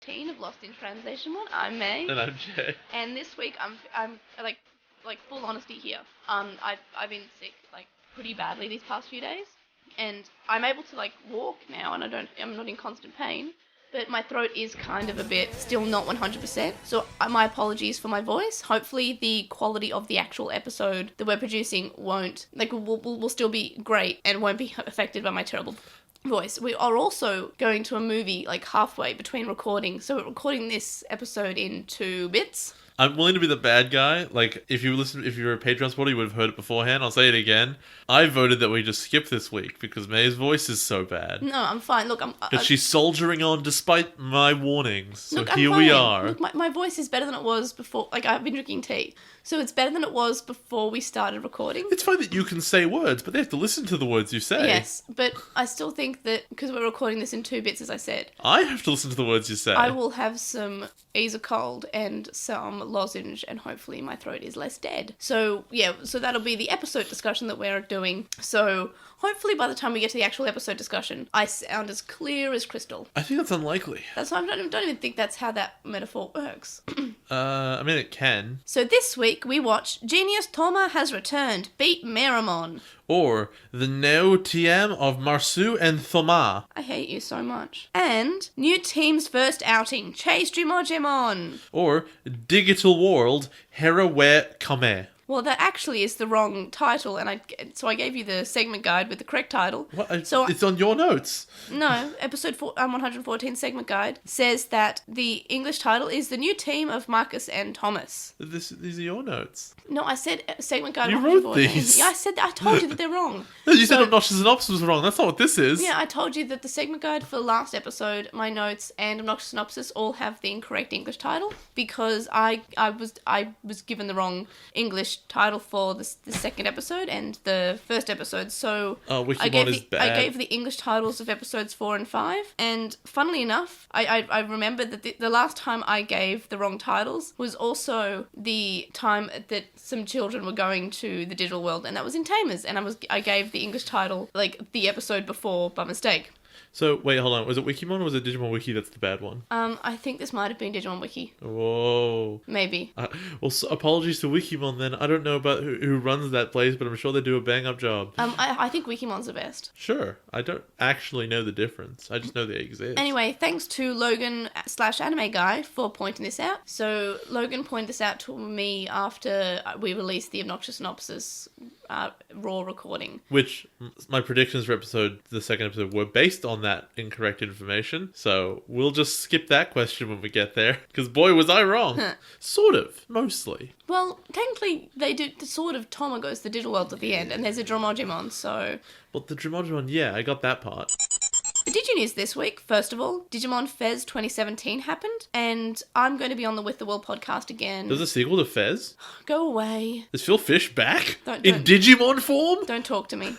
15 of Lost in Translation Mon. I'm May. And I'm Jay. And this week I'm like full honesty here. I've been sick like pretty badly these past few days, and I'm able to like walk now, and I'm not in constant pain. But my throat is kind of a bit still not 100%. So my apologies for my voice. Hopefully the quality of the actual episode that we're producing will still be great and won't be affected by my terrible voice. We are also going to a movie like halfway between recording. So we're recording this episode in 2 bits. I'm willing to be the bad guy. Like, if you're a Patreon supporter, you would have heard it beforehand. I'll say it again. I voted that we just skip this week because May's voice is so bad. No, I'm fine. Look, Because she's soldiering on despite my warnings. So look, here I'm we fine. are. Look, my voice is better than it was before. Like, I've been drinking tea. So it's better than it was before we started recording. It's fine that you can say words, but they have to listen to the words you say. Yes, but I still think that because we're recording this in 2 bits, as I said, I have to listen to the words you say. I will have some ease of cold and some lozenge, and hopefully my throat is less dead. So yeah, so that'll be the episode discussion that we're doing. So hopefully by the time we get to the actual episode discussion, I sound as clear as crystal. I think that's unlikely. That's why I don't even think that's how that metaphor works. I mean, it can. So this week we watched Genius Toma Has Returned, Beat Meramon. Or the Neo TM of Marsu and Thoma. I hate you so much. And new team's first outing, Chase Jumojimon. Or Digital World Herawe Kame. Well, that actually is the wrong title, and so I gave you the segment guide with the correct title. What? It's on your notes. No, episode 114 segment guide says that the English title is The New Team of Marcus and Thomas. These are your notes. No, I said segment guide. You 114. wrote these. Yeah, I told you that they're wrong. No, you said Obnoxious Synopsis was wrong. That's not what this is. Yeah, I told you that the segment guide for last episode, my notes, and Obnoxious Synopsis all have the incorrect English title because I was given the wrong English title for the second episode and the first episode. So Wikimon is bad. I gave the English titles of episodes 4 and 5, and funnily enough, I remembered that the last time I gave the wrong titles was also the time that some children were going to the digital world, and that was in Tamers, and I gave the English title like the episode before by mistake. So, wait, hold on. Was it Wikimon or was it Digimon Wiki that's the bad one? I think this might have been Digimon Wiki. Whoa. Maybe. Apologies to Wikimon then. I don't know about who runs that place, but I'm sure they do a bang-up job. I think Wikimon's the best. Sure. I don't actually know the difference. I just know they exist. Anyway, thanks to Logan/Anime Guy for pointing this out. So, Logan pointed this out to me after we released the Obnoxious Synopsis raw recording. Which, my predictions for the second episode, were based on that incorrect information. So we'll just skip that question when we get there. Because boy, was I wrong. Sort of. Mostly. Well, technically, they do sort of. Toma goes to the digital world at the end, and there's a Dromogimon, so... Well, the Dromogimon, yeah, I got that part. The DigiNews this week, first of all, Digimon Fez 2017 happened, and I'm going to be on the With the World podcast again. There's a sequel to Fez? Go away. Is Phil Fish back? Don't, in Digimon form? Don't talk to me.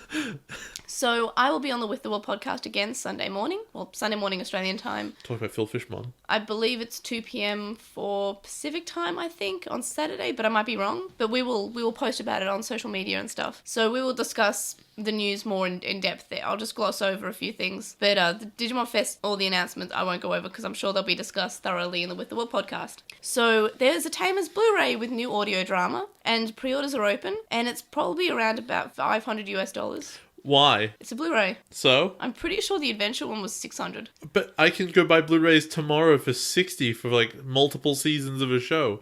So I will be on the With the World podcast again Sunday morning Australian time. Talk about Phil Fishmon. I believe it's 2 p.m. for Pacific time, I think, on Saturday, but I might be wrong. But we will post about it on social media and stuff. So we will discuss the news more in depth there. I'll just gloss over a few things. But the Digimon Fest, all the announcements, I won't go over because I'm sure they'll be discussed thoroughly in the With the World podcast. So there's a Tamers Blu-ray with new audio drama, and pre-orders are open, and it's probably around about $500. Why? It's a Blu-ray. So? I'm pretty sure the adventure one was $600. But I can go buy Blu-rays tomorrow for $60 for like multiple seasons of a show.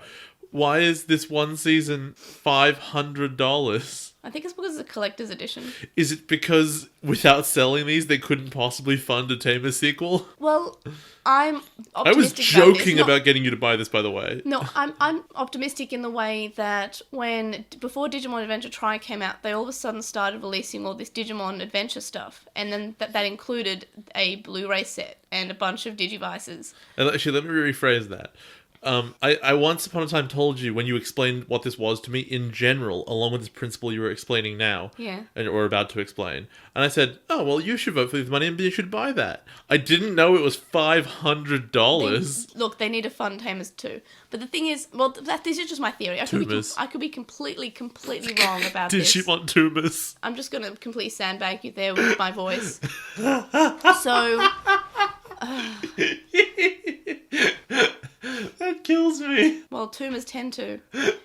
Why is this one season $500? I think it's because it's a collector's edition. Is it because without selling these, they couldn't possibly fund a Tamer sequel? Well, I'm optimistic. I was joking about getting you to buy this, by the way. No, I'm optimistic in the way that before Digimon Adventure Tri came out, they all of a sudden started releasing all this Digimon Adventure stuff, and then that included a Blu-ray set and a bunch of Digivices. And actually, let me rephrase that. I once upon a time told you when you explained what this was to me in general, along with this principle you were explaining now, or about to explain, and I said, "Oh well, you should vote for this money and you should buy that." I didn't know it was $500. Look, they need to fund Tamers too. But the thing is, well, this is just my theory. I could be completely wrong about this. Digimon Tumors. I'm just gonna completely sandbag you there with my voice. So. kills me. Well, tumors tend to.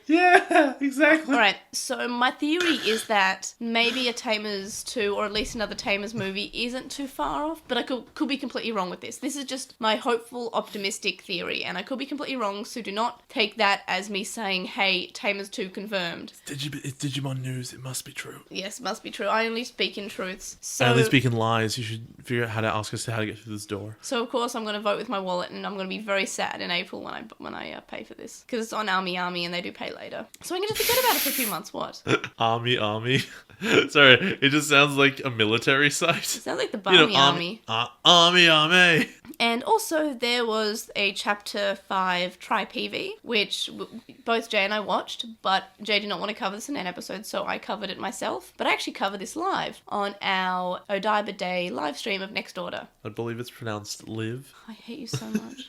Yeah, exactly. Alright, so my theory is that maybe a Tamers 2, or at least another Tamers movie, isn't too far off, but I could be completely wrong with this. This is just my hopeful, optimistic theory, and I could be completely wrong, so do not take that as me saying, hey, Tamers 2 confirmed. It's Digimon news, it must be true. Yes, must be true. I only speak in truths. So, I only speak in lies. You should figure out how to ask us how to get through this door. So of course I'm going to vote with my wallet, and I'm going to be very sad in April when I pay for this, because it's on Army, and they do pay later. So I'm going to forget about it for a few months. What? Army. Sorry, it just sounds like a military site. It sounds like the Barmy Army. Army. And also there was a Chapter 5 Tri-PV, which both Jay and I watched, but Jay did not want to cover this in an episode, so I covered it myself. But I actually covered this live on our Odaiba Day live stream of Next Order. I believe it's pronounced live. I hate you so much.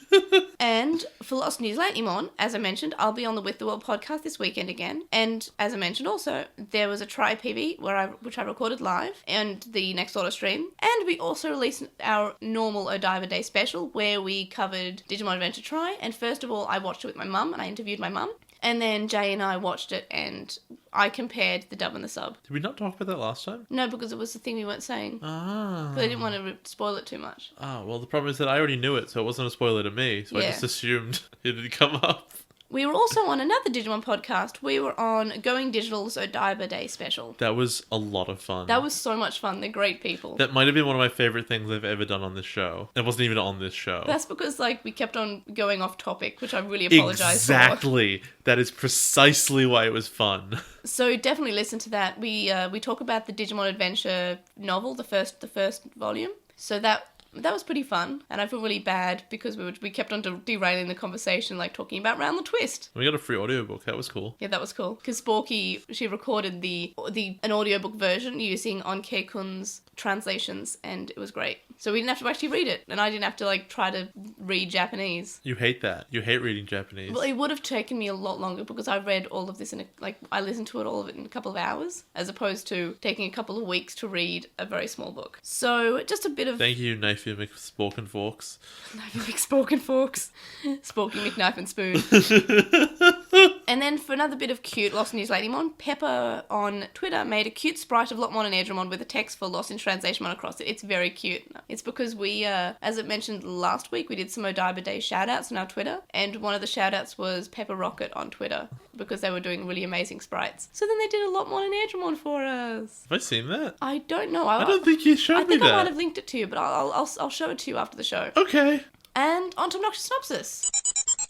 And for LostinTranslationmon, as I mentioned, I'll be on the With the World podcast this weekend again. And as I mentioned also, there was a Tri-PV which I recorded live, and the Next Order stream. And we also released our normal Odaiba Day special, where we covered Digimon Adventure Tri. And first of all, I watched it with my mum, and I interviewed my mum. And then Jay and I watched it, and I compared the dub and the sub. Did we not talk about that last time? No, because it was the thing we weren't saying. Ah. But I didn't want to spoil it too much. Ah, well, the problem is that I already knew it, so it wasn't a spoiler to me. So I just assumed it had come up. We were also on another Digimon podcast. We were on Going Digital's Odaiba Day special. That was a lot of fun. That was so much fun. They're great people. That might have been one of my favorite things I've ever done on this show. It wasn't even on this show. That's because, we kept on going off topic, which I really apologize Exactly. That is precisely why it was fun. So definitely listen to that. We talk about the Digimon Adventure novel, the first volume. So that was pretty fun, and I feel really bad because we kept on derailing the conversation, talking about Round the Twist. We got a free audiobook. That was cool. Yeah, that was cool. Because Sporky, she recorded an audiobook version using Onke-kun's translations, and it was great. So we didn't have to actually read it, and I didn't have to try to read Japanese. You hate that. You hate reading Japanese. Well, it would have taken me a lot longer because I read all of this I listened to all of it in a couple of hours, as opposed to taking a couple of weeks to read a very small book. So just a bit of... Thank you, Knifey McSpork and Forks. Knifey McSpork and Forks. Sporky McKnife and Spoon. And then for another bit of cute LostinTranslationmon, Pepper on Twitter made a cute sprite of Lotmon and Edramon with a text for LostinTranslationmon across it. It's very cute. It's because we, as it mentioned last week, we did some Odaiba Day shoutouts on our Twitter, and one of the shoutouts was Pepper Rocket on Twitter, because they were doing really amazing sprites. So then they did a Lotmon and Edramon for us. Have I seen that? I don't know. I don't think you showed me that. I might have linked it to you, but I'll show it to you after the show. Okay. And on to Obnoxious Synopsis.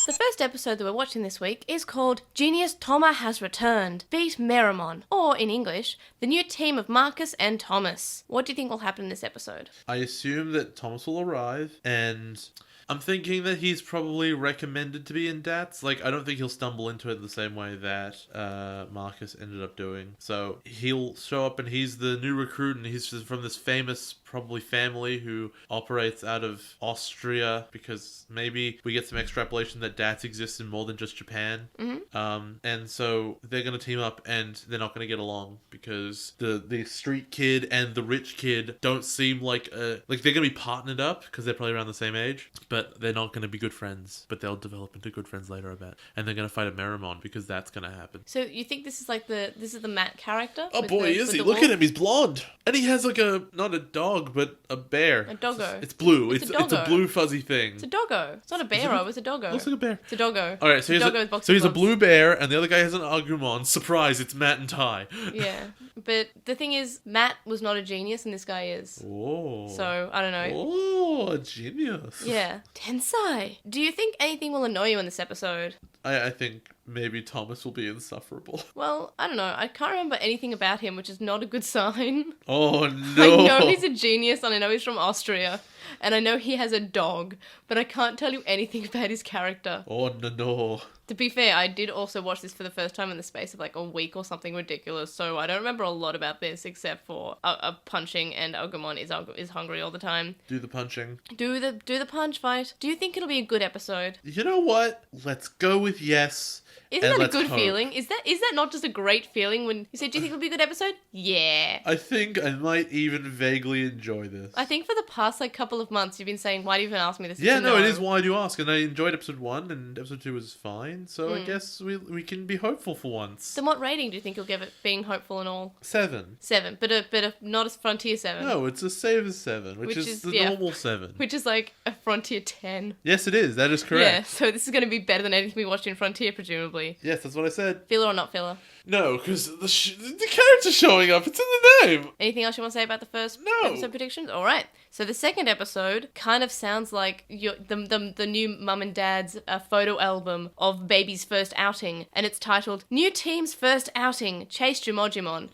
The first episode that we're watching this week is called Genius Toma Has Returned, Beat Meramon, or in English, the new team of Marcus and Thomas. What do you think will happen in this episode? I assume that Thomas will arrive, and I'm thinking that he's probably recommended to be in DATS. I don't think he'll stumble into it the same way that Marcus ended up doing. So he'll show up and he's the new recruit, and he's just from this famous, probably family who operates out of Austria, because maybe we get some extrapolation that DATS exists in more than just Japan. Mm-hmm. And so they're going to team up, and they're not going to get along because the street kid and the rich kid don't seem like they're going to be partnered up because they're probably around the same age, but they're not going to be good friends. But they'll develop into good friends later, I bet. And they're going to fight at Meramon because that's going to happen. So you think this is the Matt character? Oh boy, is he? Look at him, he's blonde. And he has not a dog, but a bear. A doggo. It's blue. It's a blue fuzzy thing. It's a doggo. It's not a bear, it's a doggo. Looks like a bear. It's a doggo. Alright, so he's a blue bear, and the other guy has an Agumon. Surprise, it's Matt and Ty. Yeah. But the thing is, Matt was not a genius, and this guy is. Oh. So, I don't know. Oh, a genius. Yeah. Tensai. Do you think anything will annoy you in this episode? I think maybe Thomas will be insufferable. Well, I don't know. I can't remember anything about him, which is not a good sign. Oh, no. I know he's a genius, and I know he's from Austria, and I know he has a dog, but I can't tell you anything about his character. Oh, no. To be fair, I did also watch this for the first time in the space of a week or something ridiculous, so I don't remember a lot about this except for a punching, and Agumon is hungry all the time. Do the punching. Do the punch fight. Do you think it'll be a good episode? You know what? Let's go with yes. Isn't that a good feeling? Is that not just a great feeling when you say, do you think it'll be a good episode? Yeah. I think I might even vaguely enjoy this. I think for the past couple of months you've been saying, why do you even ask me this? Yeah, no, it is why do you ask? And I enjoyed episode 1 and episode 2 was fine, so I guess we can be hopeful for once. Then what rating do you think you'll give it, being hopeful and all? 7. 7, but not a Frontier 7. No, it's a Save 7, which is the normal 7. Which is like a Frontier 10. Yes, it is. That is correct. Yeah, so this is going to be better than anything we watched in Frontier, presumably. Yes, that's what I said. Filler or not filler? No, because the character's showing up. It's in the name. Anything else you want to say about the first No. episode predictions? All right. So the second episode kind of sounds like the new mum and dad's photo album of baby's first outing, and it's titled "New Team's First Outing: Chase Jimojimon."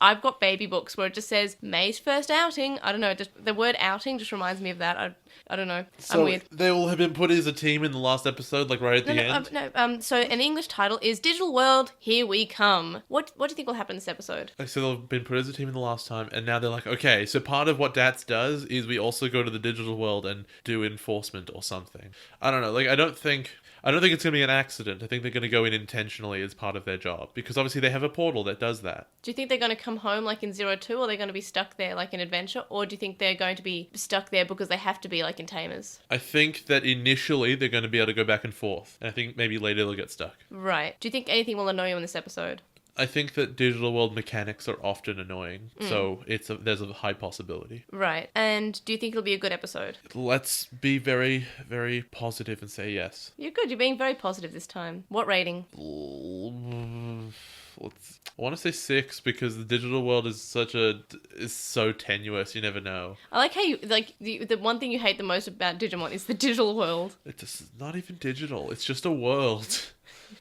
I've got baby books where it just says May's first outing. I don't know. Just the word outing just reminds me of that. I don't know. So I'm weird. they all have been put as a team in the last episode, like right at the end? So an English title is Digital World, Here We Come. What do you think will happen in this episode? So they've been put as a team in the last time, and now they're like, okay, so part of what DATS does is we also go to the digital world and do enforcement or something. I don't know. Like, I don't think it's going to be an accident. I think they're going to go in intentionally as part of their job, because obviously they have a portal that does that. Do you think they're going to come home like in 02, or they're going to be stuck there like in Adventure, or do you think they're going to be stuck there because they have to be like in Tamers? I think that initially they're going to be able to go back and forth, and I think maybe later they'll get stuck. Right. Do you think anything will annoy you in this episode? I think that digital world mechanics are often annoying, so there's a high possibility. Right. And do you think it'll be a good episode? Let's be very, very positive and say yes. You're good. You're being very positive this time. What rating? I want to say 6 because the digital world is so tenuous. You never know. I like how you the one thing you hate the most about Digimon is the digital world. It's not even digital. It's just a world.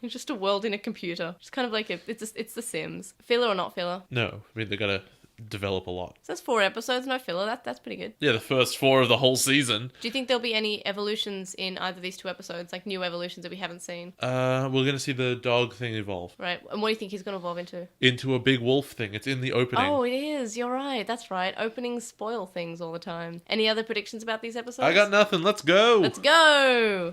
It's just a world in a computer. It's kind of like it's The Sims. Filler or not filler? No, I mean they gotta develop a lot. So that's 4 episodes, no filler. That's pretty good. Yeah, the first 4 of the whole season. Do you think there'll be any evolutions in either of these 2 episodes, like new evolutions that we haven't seen? We're gonna see the dog thing evolve. Right. And what do you think he's gonna evolve into? Into a big wolf thing. It's in the opening. Oh, it is. You're right. That's right. Openings spoil things all the time. Any other predictions about these episodes? I got nothing. Let's go. Let's go.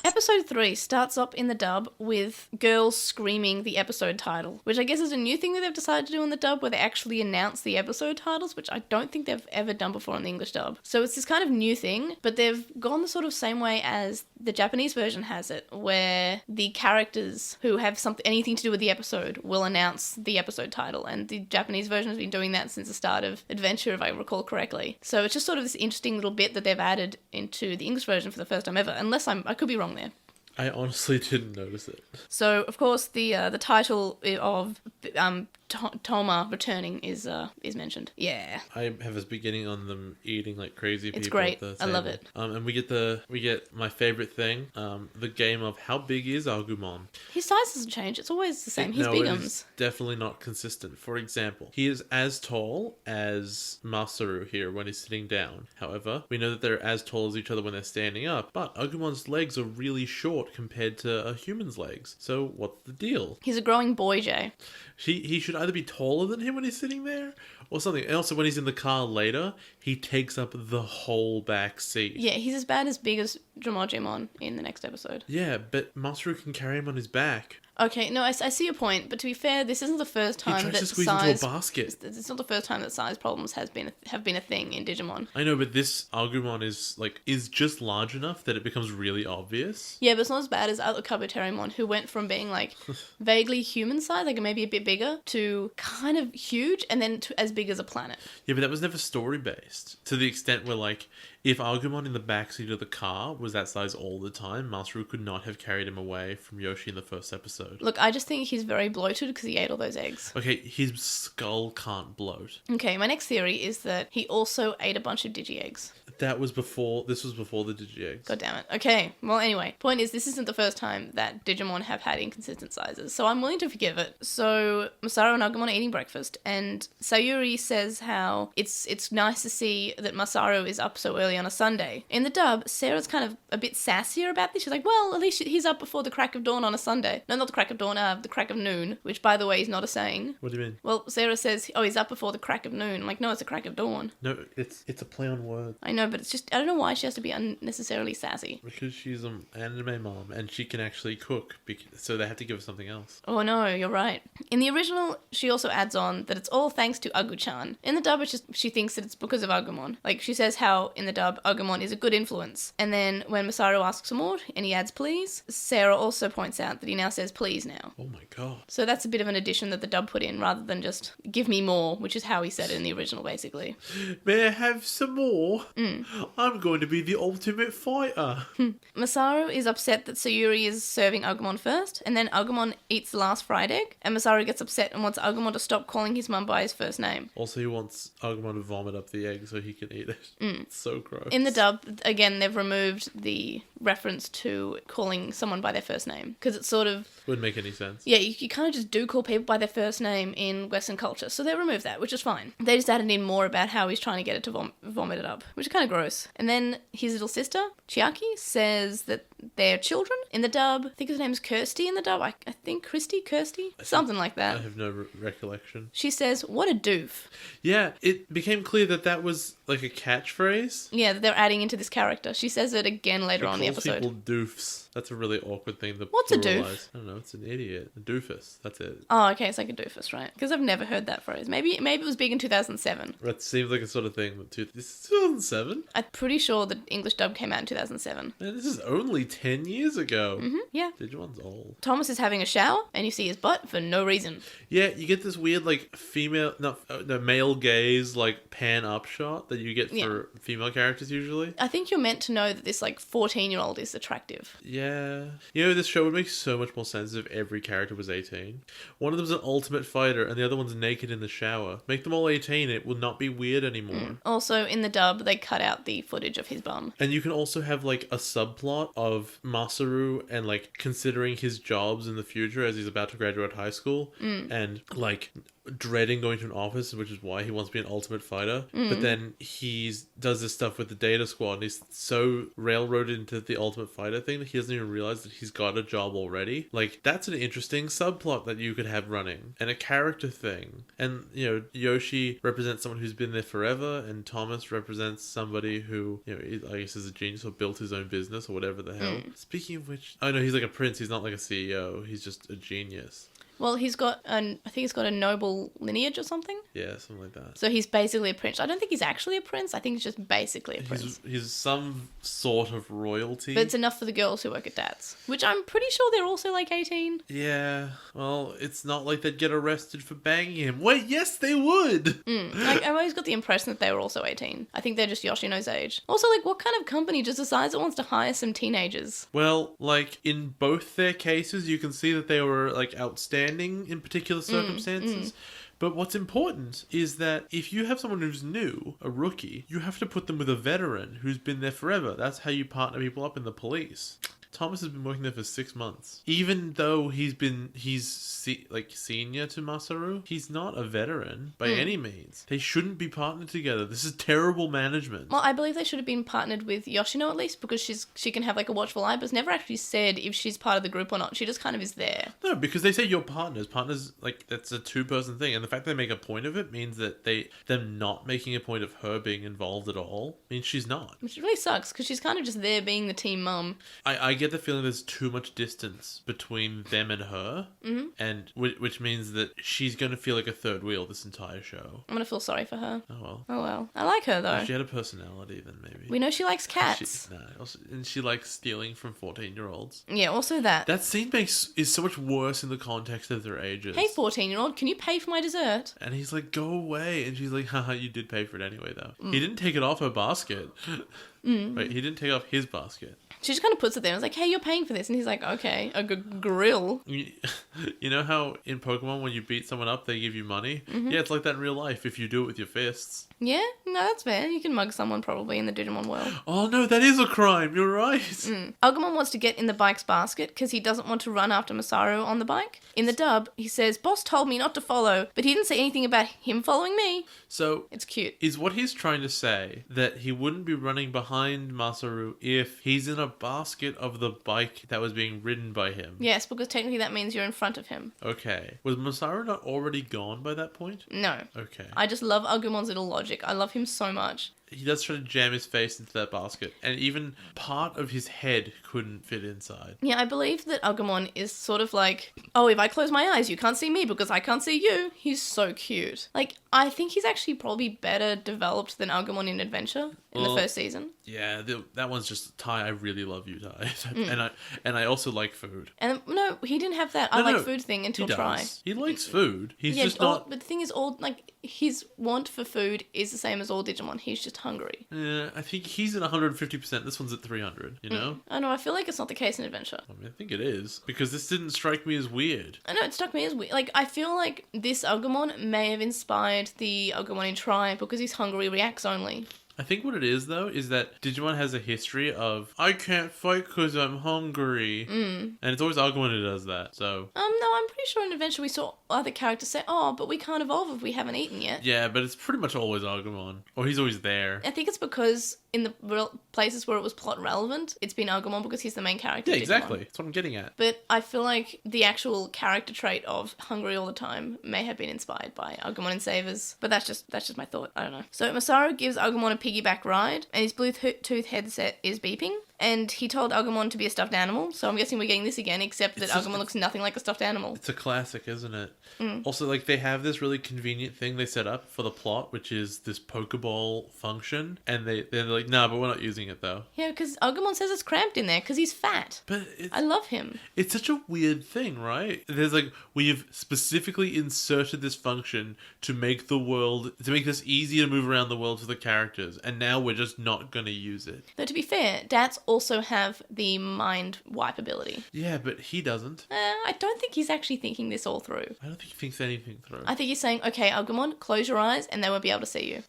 Episode 3 starts up in the dub with girls screaming the episode title, which I guess is a new thing that they've decided to do in the dub, where they actually announce the episode titles, which I don't think they've ever done before in the English dub. So it's this kind of new thing, but they've gone the sort of same way as the Japanese version has it, where the characters who have anything to do with the episode will announce the episode title, and the Japanese version has been doing that since the start of Adventure, if I recall correctly. So it's just sort of this interesting little bit that they've added into the English version for the first time ever, unless I could be wrong there. I honestly didn't notice it. So, of course, the title of Toma returning is mentioned. Yeah. I have this beginning on them eating like crazy people. It's great. At the table. I love it. And we get my favorite thing, the game of how big is Agumon? His size doesn't change. It's always the same. He's bigums. It is definitely not consistent. For example, he is as tall as Masaru here when he's sitting down. However, we know that they're as tall as each other when they're standing up, but Agumon's legs are really short compared to a human's legs. So what's the deal? He's a growing boy, Jay. He should either be taller than him when he's sitting there or something. And also when he's in the car later, he takes up the whole back seat. Yeah, he's as bad as big as Jimojimon in the next episode. Yeah, but Masaru can carry him on his back. Okay, no, I see your point, but to be fair, this isn't the first time he tries that to squeeze size... into a basket. It's not the first time that size problems have been a thing in Digimon. I know, but this Agumon is just large enough that it becomes really obvious. Yeah, but it's not as bad as other Kabuterimon, who went from being like vaguely human size, like maybe a bit bigger, to kind of huge, and then to as big as a planet. Yeah, but that was never story based. To the extent where like, if Agumon in the backseat of the car was that size all the time, Masaru could not have carried him away from Yoshi in the first episode. Look, I just think he's very bloated because he ate all those eggs. Okay, his skull can't bloat. Okay, my next theory is that he also ate a bunch of Digi-Eggs. This was before the Digi-Eggs. God damn it. Okay, well anyway, point is this isn't the first time that Digimon have had inconsistent sizes, so I'm willing to forgive it. So Masaru and Agumon are eating breakfast, and Sayuri says how it's nice to see that Masaru is up so early on a Sunday. In the dub, Sarah's kind of a bit sassier about this. She's like, well, at least he's up before the crack of dawn on a Sunday. No, not the crack of dawn, the crack of noon, which by the way is not a saying. What do you mean? Well, Sarah says, oh, he's up before the crack of noon. I'm like, no, it's a crack of dawn. No, it's a play on words. I know, know, but it's just, I don't know why she has to be unnecessarily sassy. Because she's an anime mom and she can actually cook, so they have to give her something else. Oh no, you're right. In the original, she also adds on that it's all thanks to Agu-chan. In the dub, it's just she thinks that it's because of Agumon. Like, she says how in the dub, Agumon is a good influence. And then when Masaru asks for more and he adds please, Sarah also points out that he now says please now. Oh my god. So that's a bit of an addition that the dub put in rather than just give me more, which is how he said it in the original, basically. May I have some more? I'm going to be the ultimate fighter. Masaru is upset that Sayuri is serving Agumon first, and then Agumon eats the last fried egg, and Masaru gets upset and wants Agumon to stop calling his mum by his first name. Also, he wants Agumon to vomit up the egg so he can eat it. It's so gross. In the dub, again, they've removed the reference to calling someone by their first name, because it sort of... Wouldn't make any sense. Yeah, you kind of just do call people by their first name in Western culture, so they removed that, which is fine. They just added in more about how he's trying to get it to vomit it up, which is kind of gross. And then his little sister, Chiaki, says that they're children. In the dub, I think his name's Kirsty in the dub. I think Kirsty? Something like that. I have no recollection. She says, what a doof. Yeah, it became clear that was like a catchphrase. Yeah, that they're adding into this character. She says it again later on in the episode. People doofs. That's a really awkward thing to What's a pluralize. doof? I don't know, it's an idiot. A doofus, that's it. Oh, okay, it's like a doofus, right? Because I've never heard that phrase. Maybe it was big in 2007. That seems like a sort of thing. This is 2007? I'm pretty sure the English dub came out in 2007. Man, this is only 10 years ago. Yeah. Digimon's old. Thomas is having a shower, and you see his butt for no reason. Yeah, you get this weird, like, male gaze, like, pan-up shot that you get for female characters usually. I think you're meant to know that this, like, 14-year-old is attractive. Yeah. You know, this show would make so much more sense if every character was 18. One of them's an ultimate fighter, and the other one's naked in the shower. Make them all 18, it will not be weird anymore. Also, in the dub, they cut out the footage of his bum. And you can also have, like, a subplot of Masaru and, like, considering his jobs in the future as he's about to graduate high school. And, like, dreading going to an office, which is why he wants to be an ultimate fighter. But then he does this stuff with the data squad, and he's so railroaded into the ultimate fighter thing that he doesn't even realize that he's got a job already. Like, that's an interesting subplot that you could have running, and a character thing. And, you know, Yoshi represents someone who's been there forever, and Thomas represents somebody who, you know, I guess is a genius or built his own business or whatever the hell. Speaking of which, oh no, he's like a prince, he's not like a CEO, he's just a genius. Well, I think he's got a noble lineage or something. Yeah, something like that. So he's basically a prince. I don't think he's actually a prince. I think he's just basically a prince. He's some sort of royalty. But it's enough for the girls who work at Dad's, which I'm pretty sure they're also like 18. Yeah, well, it's not like they'd get arrested for banging him. Wait, yes, they would! Like, I've always got the impression that they were also 18. I think they're just Yoshino's age. Also, like, what kind of company just decides it wants to hire some teenagers? Well, like, in both their cases, you can see that they were, like, outstanding in particular circumstances. But what's important is that if you have someone who's new, a rookie, you have to put them with a veteran who's been there forever. That's how you partner people up in the police. Thomas has been working there for 6 months. Even though he's senior to Masaru, he's not a veteran by any means. They shouldn't be partnered together. This is terrible management. Well, I believe they should have been partnered with Yoshino at least, because she can have like a watchful eye, but it's never actually said if she's part of the group or not. She just kind of is there. No, because they say you're partners. Partners, like, that's a two-person thing. And the fact they make a point of it means that them not making a point of her being involved at all means she's not. Which really sucks, because she's kind of just there being the team mum. I get the feeling there's too much distance between them and her, and which means that she's going to feel like a third wheel this entire show. I'm going to feel sorry for her. Oh well. I like her, though. If she had a personality, then maybe. We know she likes cats. And she likes stealing from 14-year-olds. Yeah, also that. That scene is so much worse in the context of their ages. Hey, 14-year-old, can you pay for my dessert? And he's like, go away. And she's like, haha, you did pay for it anyway, though. He didn't take it off her basket. Wait, he didn't take off his basket. She just kind of puts it there and is like, hey, you're paying for this. And he's like, okay, a grill. You know how in Pokemon when you beat someone up, they give you money? Yeah, it's like that in real life if you do it with your fists. Yeah, no, that's fair. You can mug someone probably in the Digimon world. Oh no, that is a crime. You're right. Agumon wants to get in the bike's basket because he doesn't want to run after Masaru on the bike. In the dub, he says, boss told me not to follow, but he didn't say anything about him following me. So, it's cute. Is what he's trying to say that he wouldn't be running behind Masaru if he's in a basket of the bike that was being ridden by him? Yes, because technically that means you're in front of him. Okay. Was Masaru not already gone by that point? No. Okay. I just love Agumon's little logic. I love him so much. he does try to jam his face into that basket, and even part of his head couldn't fit inside. Yeah, I believe that Agumon is sort of like, oh, if I close my eyes, you can't see me because I can't see you. He's so cute. Like, I think he's actually probably better developed than Agumon in Adventure in the first season. Yeah, that one's just Ty. I really love you, Ty, and I also like food. And no, he didn't have that food thing until Try. He likes food. He's just not. But the thing is, his want for food is the same as all Digimon. He's just hungry. Yeah, I think he's at 150%. This one's at 300. You know. I know. I feel like it's not the case in Adventure. I mean, I think it is because this didn't strike me as weird. I know it struck me as weird. Like, I feel like this Agumon may have inspired the Agumon in Try because he's hungry reacts only. I think what it is, though, is that Digimon has a history of, I can't fight because I'm hungry. And it's always Agumon who does that, so... No, I'm pretty sure in Adventure we saw other characters say, oh, but we can't evolve if we haven't eaten yet. Yeah, but it's pretty much always Agumon. Or he's always there. I think it's because in the places where it was plot relevant, it's been Agumon because he's the main character. Yeah, exactly. That's what I'm getting at. But I feel like the actual character trait of hungry all the time may have been inspired by Agumon and Savers. But that's just my thought. I don't know. So Masaru gives Agumon a piggyback ride, and his Bluetooth headset is beeping. And he told Agumon to be a stuffed animal, so I'm guessing we're getting this again, except that Agumon looks nothing like a stuffed animal. It's a classic, isn't it? Also, like, they have this really convenient thing they set up for the plot, which is this Pokeball function, and they're like, nah, but we're not using it, though. Yeah, because Agumon says it's cramped in there, because he's fat. But I love him. It's such a weird thing, right? There's like, we've specifically inserted this function to make this easier to move around the world for the characters, and now we're just not going to use it. Though, to be fair, Dats also have the mind wipe ability. Yeah, but he doesn't. I don't think he's actually thinking this all through. I don't think he thinks anything through. I think he's saying, okay, Agumon, close your eyes and they won't be able to see you.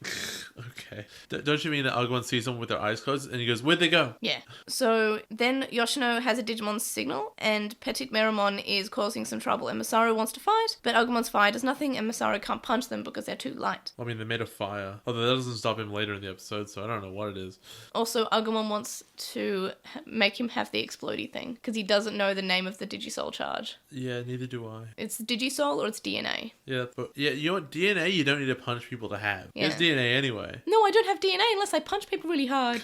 Okay. Don't you mean that Agumon sees someone with their eyes closed and he goes, where'd they go? Yeah. So then Yoshino has a Digimon signal and Petit Meramon is causing some trouble and Masaru wants to fight, but Agumon's fire does nothing and Masaru can't punch them because they're too light. I mean, they're made of fire. Although that doesn't stop him later in the episode, so I don't know what it is. Also, Agumon wants to make him have the explodey thing because he doesn't know the name of the Digisoul charge. Yeah, neither do I. It's Digisoul or it's DNA. Yeah, but you know what? DNA you don't need to punch people to have. Yeah. It's DNA anyway. No, I don't have DNA unless I punch people really hard.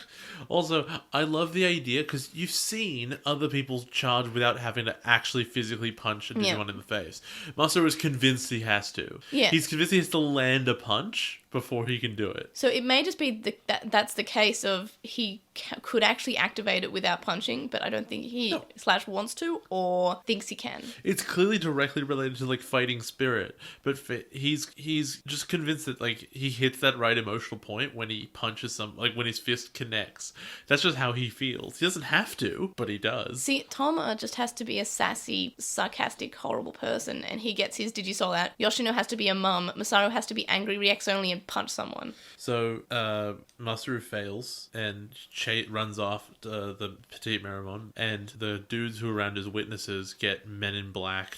Also, I love the idea because you've seen other people charge without having to actually physically punch a Digimon in the face. Masaru is convinced he has to. Yeah. He's convinced he has to land a punch before he can do it. So it may just be that's the case of he could actually activate it without punching, but I don't think he / wants to or thinks he can. It's clearly directly related to like fighting spirit, but he's just convinced that like he hits that right emotional point when he punches like when his fist connects. That's just how he feels. He doesn't have to, but he does. See, Toma just has to be a sassy, sarcastic, horrible person, and he gets his Digisoul out. Yoshino has to be a mum. Masaru has to be angry, reacts only, and punch someone. So Masaru fails and runs off the Petit Meramon, and the dudes who are around as witnesses get men in black.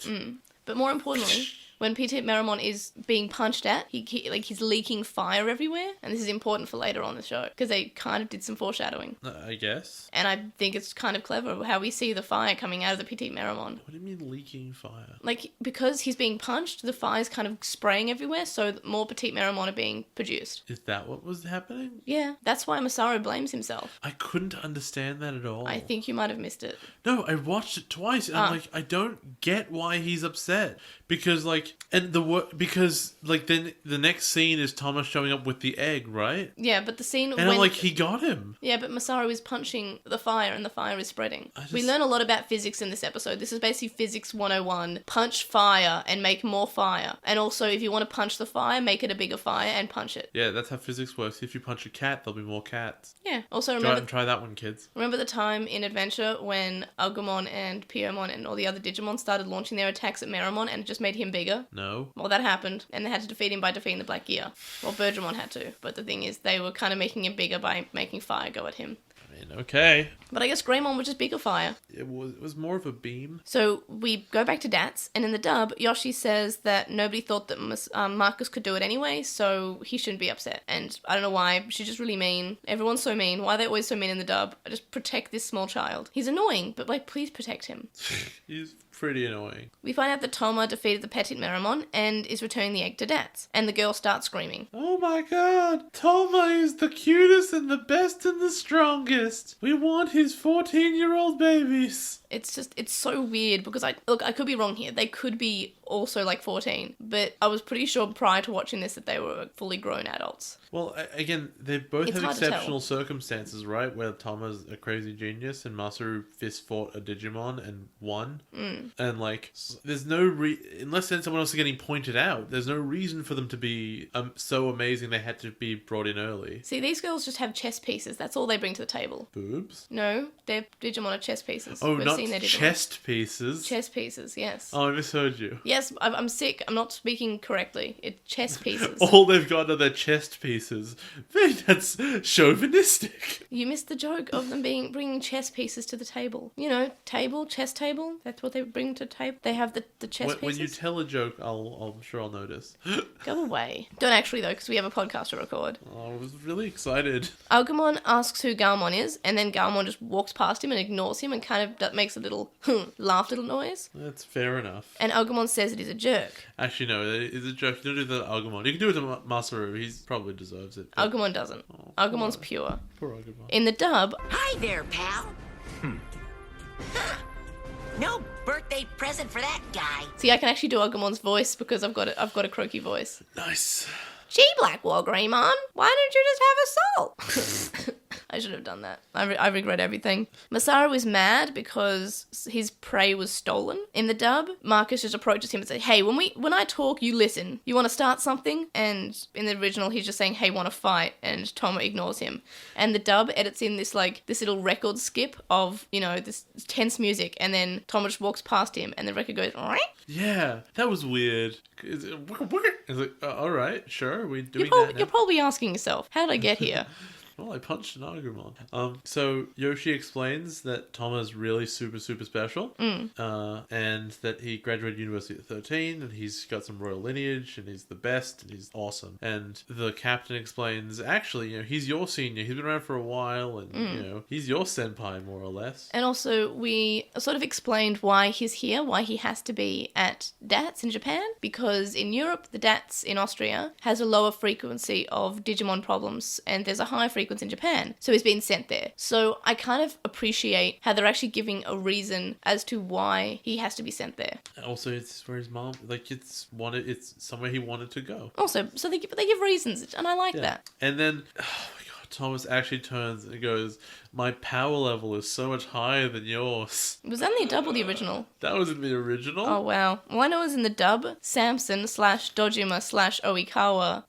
But more importantly, when Petit Meramon is being punched at, he's leaking fire everywhere, and this is important for later on in the show because they kind of did some foreshadowing. I guess. And I think it's kind of clever how we see the fire coming out of the Petit Meramon. What do you mean leaking fire? Like, because he's being punched, the fire's kind of spraying everywhere, so more Petit Meramon are being produced. Is that what was happening? Yeah, that's why Masaru blames himself. I couldn't understand that at all. I think you might have missed it. No, I watched it twice, and I'm like, I don't get why he's upset. Because, like, then the next scene is Thomas showing up with the egg, right? Yeah, but the scene I'm like, he got him. Yeah, but Masaru is punching the fire and the fire is spreading. We learn a lot about physics in this episode. This is basically physics 101. Punch fire and make more fire. And also, if you want to punch the fire, make it a bigger fire and punch it. Yeah, that's how physics works. If you punch a cat, there'll be more cats. Yeah. Also, Go out and try that one, kids. Remember the time in Adventure when Agumon and Piomon and all the other Digimon started launching their attacks at Meramon and it just made him bigger? No. Well, that happened, and they had to defeat him by defeating the Black Gear. Well, Bergermon had to, but the thing is, they were kind of making him bigger by making fire go at him. Fine, okay. But I guess Greymon was just bigger fire. It was more of a beam. So we go back to Dats, and in the dub, Yoshi says that nobody thought that Marcus could do it anyway, so he shouldn't be upset. And I don't know why, she's just really mean. Everyone's so mean. Why are they always so mean in the dub? Just protect this small child. He's annoying, but like, please protect him. He's pretty annoying. We find out that Toma defeated the Petit Meramon and is returning the egg to Dats, and the girl starts screaming. Oh my god, Toma is the cutest and the best and the strongest. We want his 14-year-old babies. It's so weird because I could be wrong here. They could be also like 14, but I was pretty sure prior to watching this that they were fully grown adults. Well, again, they both It's have hard to tell. exceptional circumstances, right? Where Toma's a crazy genius and Masaru fist fought a Digimon and won. And like, there's no unless then someone else is getting pointed out, there's no reason for them to be so amazing they had to be brought in early. See, these girls just have chess pieces. That's all they bring to the table. Boobs? No, their Digimon are chess pieces. Oh, We've not seen their Digimon. chest pieces? Chess pieces, yes. Oh, I misheard you. Yes, I'm sick. I'm not speaking correctly. It's chess pieces. All they've got are their chest pieces. That's chauvinistic. You missed the joke of them bringing chess pieces to the table. You know, chess table. That's what they bring to the table. They have the chess pieces. When you tell a joke, I'm sure I'll notice. Go away. Don't actually though, because we have a podcast to record. Oh, I was really excited. Agumon asks who Gaomon is, and then Gaomon just walks past him and ignores him and kind of makes a little laugh little noise. That's fair enough. And Agumon says it is a jerk. Actually, no, it's a joke. You don't do that to Agumon. You can do it to Masaru. He probably deserves it. But... Agumon doesn't. Agumon's pure. Poor Agumon. In the dub... Hi there, pal. Huh. No birthday present for that guy. See, I can actually do Agumon's voice because I've got a croaky voice. Nice. Gee, Blackwall Greymon, why don't you just have a salt? I should have done that. I regret everything. Masaru is mad because his prey was stolen. In the dub, Marcus just approaches him and says, hey, when I talk, you listen. You want to start something? And in the original, he's just saying, hey, want to fight? And Toma ignores him. And the dub edits in this little record skip of, this tense music. And then Toma just walks past him and the record goes, all right? Yeah, that was weird. It's like, all right, sure, we're doing that now. You're probably asking yourself, how did I get here? Well, I punched an Agumon. So Yoshi explains that Toma's really super, super special. And that he graduated university at 13, and he's got some royal lineage, and he's the best, and he's awesome. And the captain explains, actually, he's your senior. He's been around for a while, and, he's your senpai, more or less. And also, we sort of explained why he's here, why he has to be at DATS in Japan, because in Europe, the DATS in Austria has a lower frequency of Digimon problems, and there's a high frequency in Japan, so he's been sent there. So I kind of appreciate how they're actually giving a reason as to why he has to be sent there. Also, it's where his mom, it's somewhere he wanted to go. Also, so they give reasons, and I like that. And then, oh my god, Thomas actually turns and goes, my power level is so much higher than yours. Was that in the dub or the original? That was in the original. Oh, wow. Well, I know it was in the dub. Samson /Dojima /Oikawa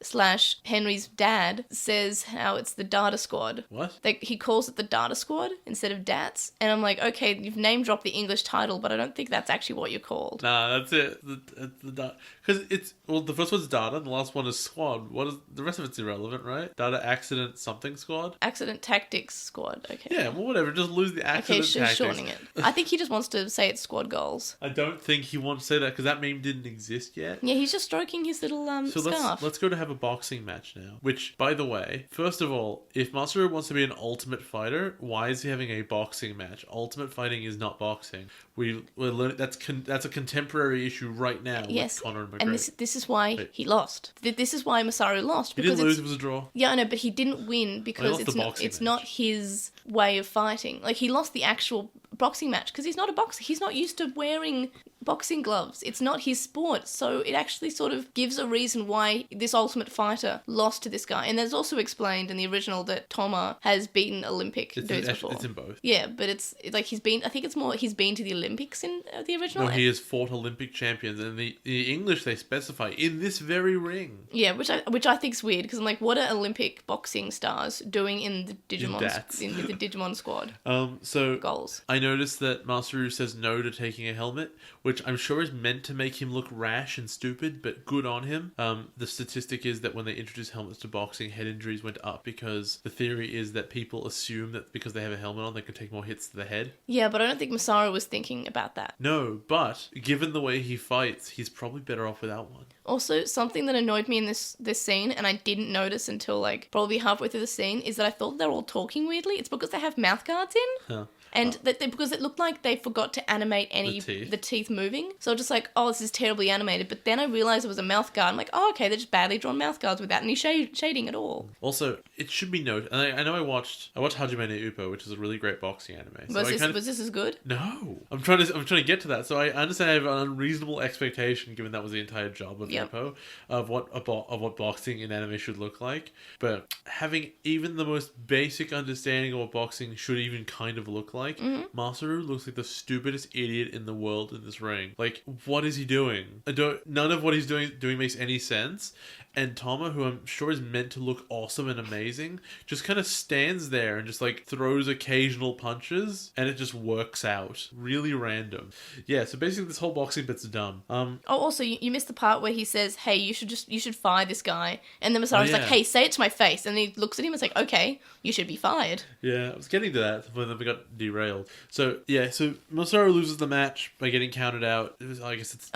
/Henry's dad says how it's the Data Squad. What? He calls it the Data Squad instead of DATS. And I'm like, okay, you've name dropped the English title, but I don't think that's actually what you're called. Nah, that's it. Because the first one's Data and the last one is Squad. The rest of it's irrelevant, right? Data Accident Something Squad? Accident Tactics Squad. Okay. Yeah, well, whatever. Just lose the accident tactics. Shortening it. I think he just wants to say it's squad goals. I don't think he wants to say that because that meme didn't exist yet. Yeah, he's just stroking his little scarf. Let's go to have a boxing match now. Which, by the way, first of all, if Masaru wants to be an ultimate fighter, why is he having a boxing match? Ultimate fighting is not boxing. We're learning that's a contemporary issue right now. Yes, with Conor and McGregor. And this is why he lost. This is why Masaru lost. He didn't lose. It was a draw. Yeah, I know, but he didn't win because it's not his way of fighting. Like, he lost the actual boxing match because he's not a boxer. He's not used to wearing boxing gloves. It's not his sport. So it actually sort of gives a reason why this ultimate fighter lost to this guy. And there's also explained in the original that Toma has beaten Olympic dudes before. It's in both. Yeah, but it's like he's been to the Olympics in the original. No, he has fought Olympic champions, and the English they specify in this very ring. Yeah, which I think is weird because I'm like, what are Olympic boxing stars doing in the Digimon in the Digimon squad? So goals. I noticed that Masaru says no to taking a helmet, which which I'm sure is meant to make him look rash and stupid, but good on him. The statistic is that when they introduced helmets to boxing, head injuries went up because the theory is that people assume that because they have a helmet on, they can take more hits to the head. Yeah, but I don't think Masaru was thinking about that. No, but given the way he fights, he's probably better off without one. Also, something that annoyed me in this scene, and I didn't notice until like probably halfway through the scene, is that I thought they're all talking weirdly. It's because they have mouth guards in. Huh. And because it looked like they forgot to animate the teeth moving. So I was just like, oh, this is terribly animated. But then I realised it was a mouth guard. I'm like, oh, okay, they're just badly drawn mouth guards without any shading at all. Also, it should be noted, and I know I watched Hajime no Ippo, which is a really great boxing anime. So was this as good? No. I'm trying to get to that. So I understand I have an unreasonable expectation, given that was the entire job of Ippo, of what boxing in anime should look like. But having even the most basic understanding of what boxing should even kind of look like, Masaru looks like the stupidest idiot in the world in this ring. Like, what is he doing? None of what he's doing makes any sense. And Tama, who I'm sure is meant to look awesome and amazing, just kind of stands there and just like throws occasional punches, and it just works out. Really random. Yeah, so basically this whole boxing bit's dumb. Also, you missed the part where he says, hey, you should fire this guy. And then Masaru's like, hey, say it to my face. And he looks at him and is like, okay, you should be fired. Yeah, I was getting to that, but then we got derailed. So, yeah, so Masaru loses the match by getting counted out. I guess it's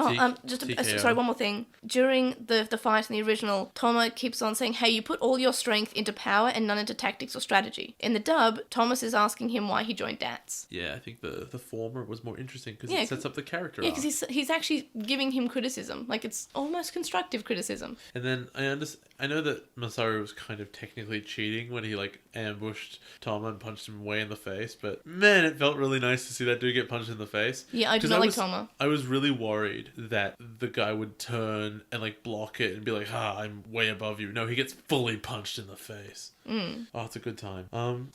sorry, one more thing. During the fight in the original, Toma keeps on saying, hey, you put all your strength into power and none into tactics or strategy. In the dub, Thomas is asking him why he joined DATS. Yeah, I think the former was more interesting because it sets up the character. Yeah, because he's actually giving him criticism. Like, it's almost constructive criticism. And then I know that Masaru was kind of technically cheating when he, like, ambushed Toma and punched him way in the face, but man, it felt really nice to see that dude get punched in the face. Yeah, I do not like Toma. I was really worried that the guy would turn and, like, block it and be like, I'm way above you. No, he gets fully punched in the face. Oh, it's a good time.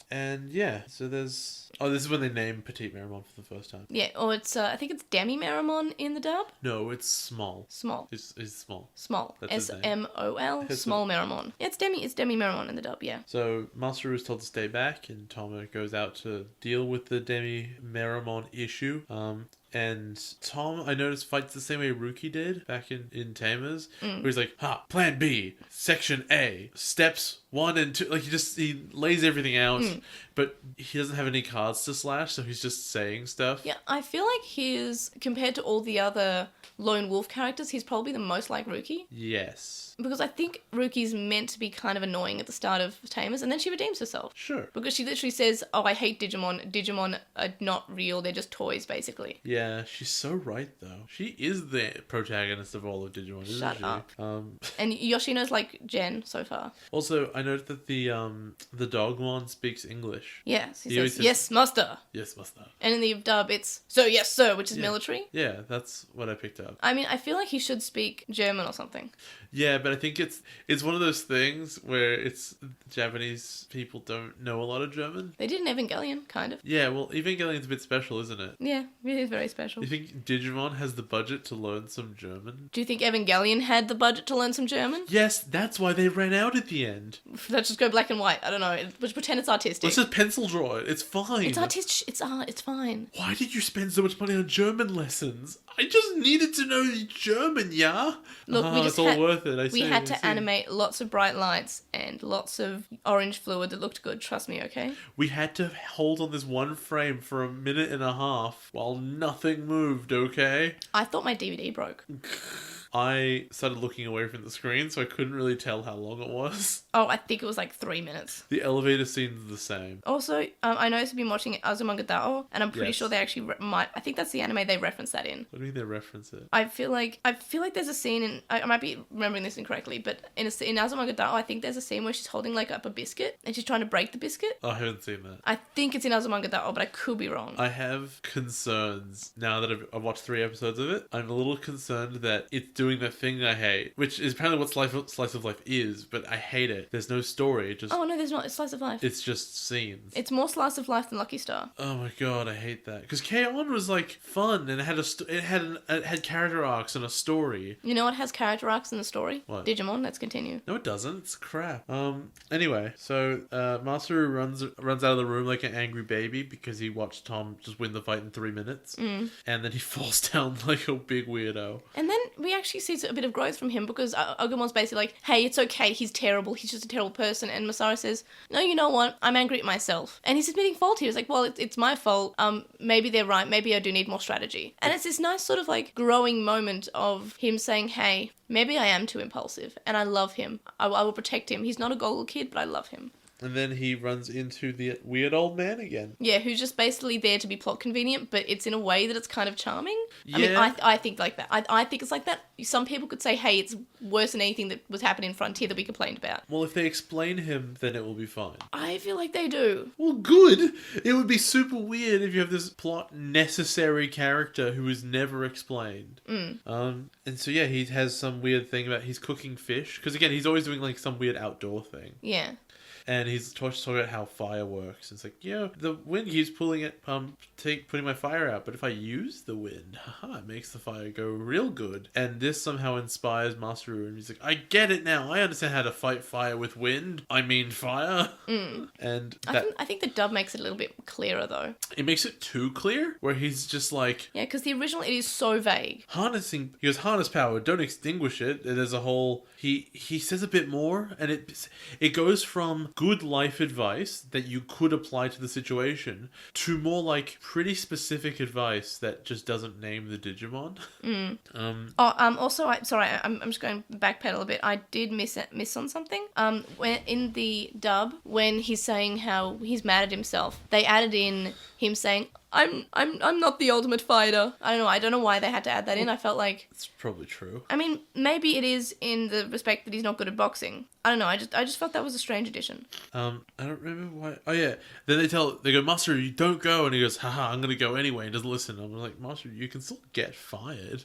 And yeah, so there's... Oh, this is when they name Petite Meramon for the first time. Yeah, or it's, I think it's Demi Meramon in the dub? No, it's Small. Small. It's Small. Small. S-M-O-L. Small Meramon. Yeah, it's Demi Meramon in the dub, yeah. So, Masaru is told to stay back, and Toma goes out to deal with the Demi Meramon issue. And Tom, I noticed, fights the same way Ruki did back in Tamers, where he's like, plan B, section A, steps 1 and 2. Like, he lays everything out, but he doesn't have any cards to slash, so he's just saying stuff. Yeah, I feel like compared to all the other lone wolf characters, he's probably the most like Ruki. Yes. Because I think Ruki's meant to be kind of annoying at the start of Tamers, and then she redeems herself. Sure. Because she literally says, I hate Digimon. Digimon are not real, they're just toys, basically. Yeah, she's so right, though. She is the protagonist of all of Digimon, isn't she? Shut up. And Yoshino's like Jen so far. Also, I noticed that the Dogmon speaks English. Yes, he says, yes, master. Yes, master. And in the dub, it's, so yes, sir, which is military. Yeah, that's what I picked up. I mean, I feel like he should speak German or something. Yeah, but I think it's one of those things where it's Japanese people don't know a lot of German. They did in Evangelion, kind of. Yeah, well, Evangelion's a bit special, isn't it? Yeah, it is very special. Do you think Digimon has the budget to learn some German? Do you think Evangelion had the budget to learn some German? Yes, that's why they ran out at the end. Let's just go black and white. I don't know. Let's pretend it's artistic. Let's just pencil draw it. It's fine. It's artistic. It's art. It's fine. Why did you spend so much money on German lessons? I just needed to know German, yeah? Look, it's all worth it. We had to animate lots of bright lights and lots of orange fluid that looked good. Trust me, okay? We had to hold on this one frame for 1.5 minutes while nothing moved, okay? I thought my DVD broke. I started looking away from the screen, so I couldn't really tell how long it was. Oh, I think it was like 3 minutes. The elevator scene's the same. Also, I noticed I've been watching Azumanga Daioh, and I'm pretty sure they actually might... I think that's the anime they reference that in. What do you mean they reference it? I feel like there's a scene in... I might be remembering this incorrectly, but in Azumanga Daioh, I think there's a scene where she's holding like up a biscuit, and she's trying to break the biscuit. Oh, I haven't seen that. I think it's in Azumanga Daioh, but I could be wrong. I have concerns now that I've watched 3 episodes of it. I'm a little concerned that it's doing the thing I hate, which is apparently what slice of life is, but I hate it. There's no story. Oh no, there's not. It's slice of life. It's just scenes. It's more slice of life than Lucky Star. Oh my god, I hate that. Because Gaomon was like fun and it had character arcs and a story. You know what has character arcs in the story? What? Digimon. Let's continue. No, it doesn't. It's crap. Anyway, so Masaru runs out of the room like an angry baby because he watched Tom just win the fight in 3 minutes, and then he falls down like a big weirdo. And then we actually see a bit of growth from him because Agumon's basically like, "Hey, it's okay. He's terrible. He's just a terrible person." And Masaru says, "No, you know what? I'm angry at myself." And he's admitting fault here. He's like, "Well, it's my fault. Maybe they're right. Maybe I do need more strategy." And it's this nice sort of like growing moment of him saying, "Hey, maybe I am too impulsive, and I love him. I will protect him. He's not a goggle kid, but I love him." And then he runs into the weird old man again. Yeah, who's just basically there to be plot convenient, but it's in a way that it's kind of charming. Yeah. I mean, I think like that. I think it's like that. Some people could say, hey, it's worse than anything that was happening in Frontier that we complained about. Well, if they explain him, then it will be fine. I feel like they do. Well, good. It would be super weird if you have this plot necessary character who is never explained. And so yeah, he has some weird thing about he's cooking fish. Because again, he's always doing like some weird outdoor thing. Yeah. And he's talking about how fire works. It's like, yeah, the wind keeps pulling it, putting my fire out. But if I use the wind, it makes the fire go real good. And this somehow inspires Masaru. And he's like, I get it now. I understand how to fight fire with wind. I mean fire. And I think the dub makes it a little bit clearer, though. It makes it too clear, where he's just like... Yeah, because the original, it is so vague. Harnessing... He goes, harness power, don't extinguish it. And there's a whole... He says a bit more, and it goes from good life advice that you could apply to the situation to more like pretty specific advice that just doesn't name the Digimon. Also, I'm just going backpedal a bit. I did miss on something. When in the dub, when he's saying how he's mad at himself, they added in him saying, I'm not the ultimate fighter. I don't know why they had to add that in. I felt like it's probably true. I mean, maybe it is in the respect that he's not good at boxing. I don't know. I just felt that was a strange addition. I don't remember why. Oh yeah. Then they go, Master, you don't go, and he goes, haha, I'm gonna go anyway. And doesn't listen. I'm like, Master, you can still get fired.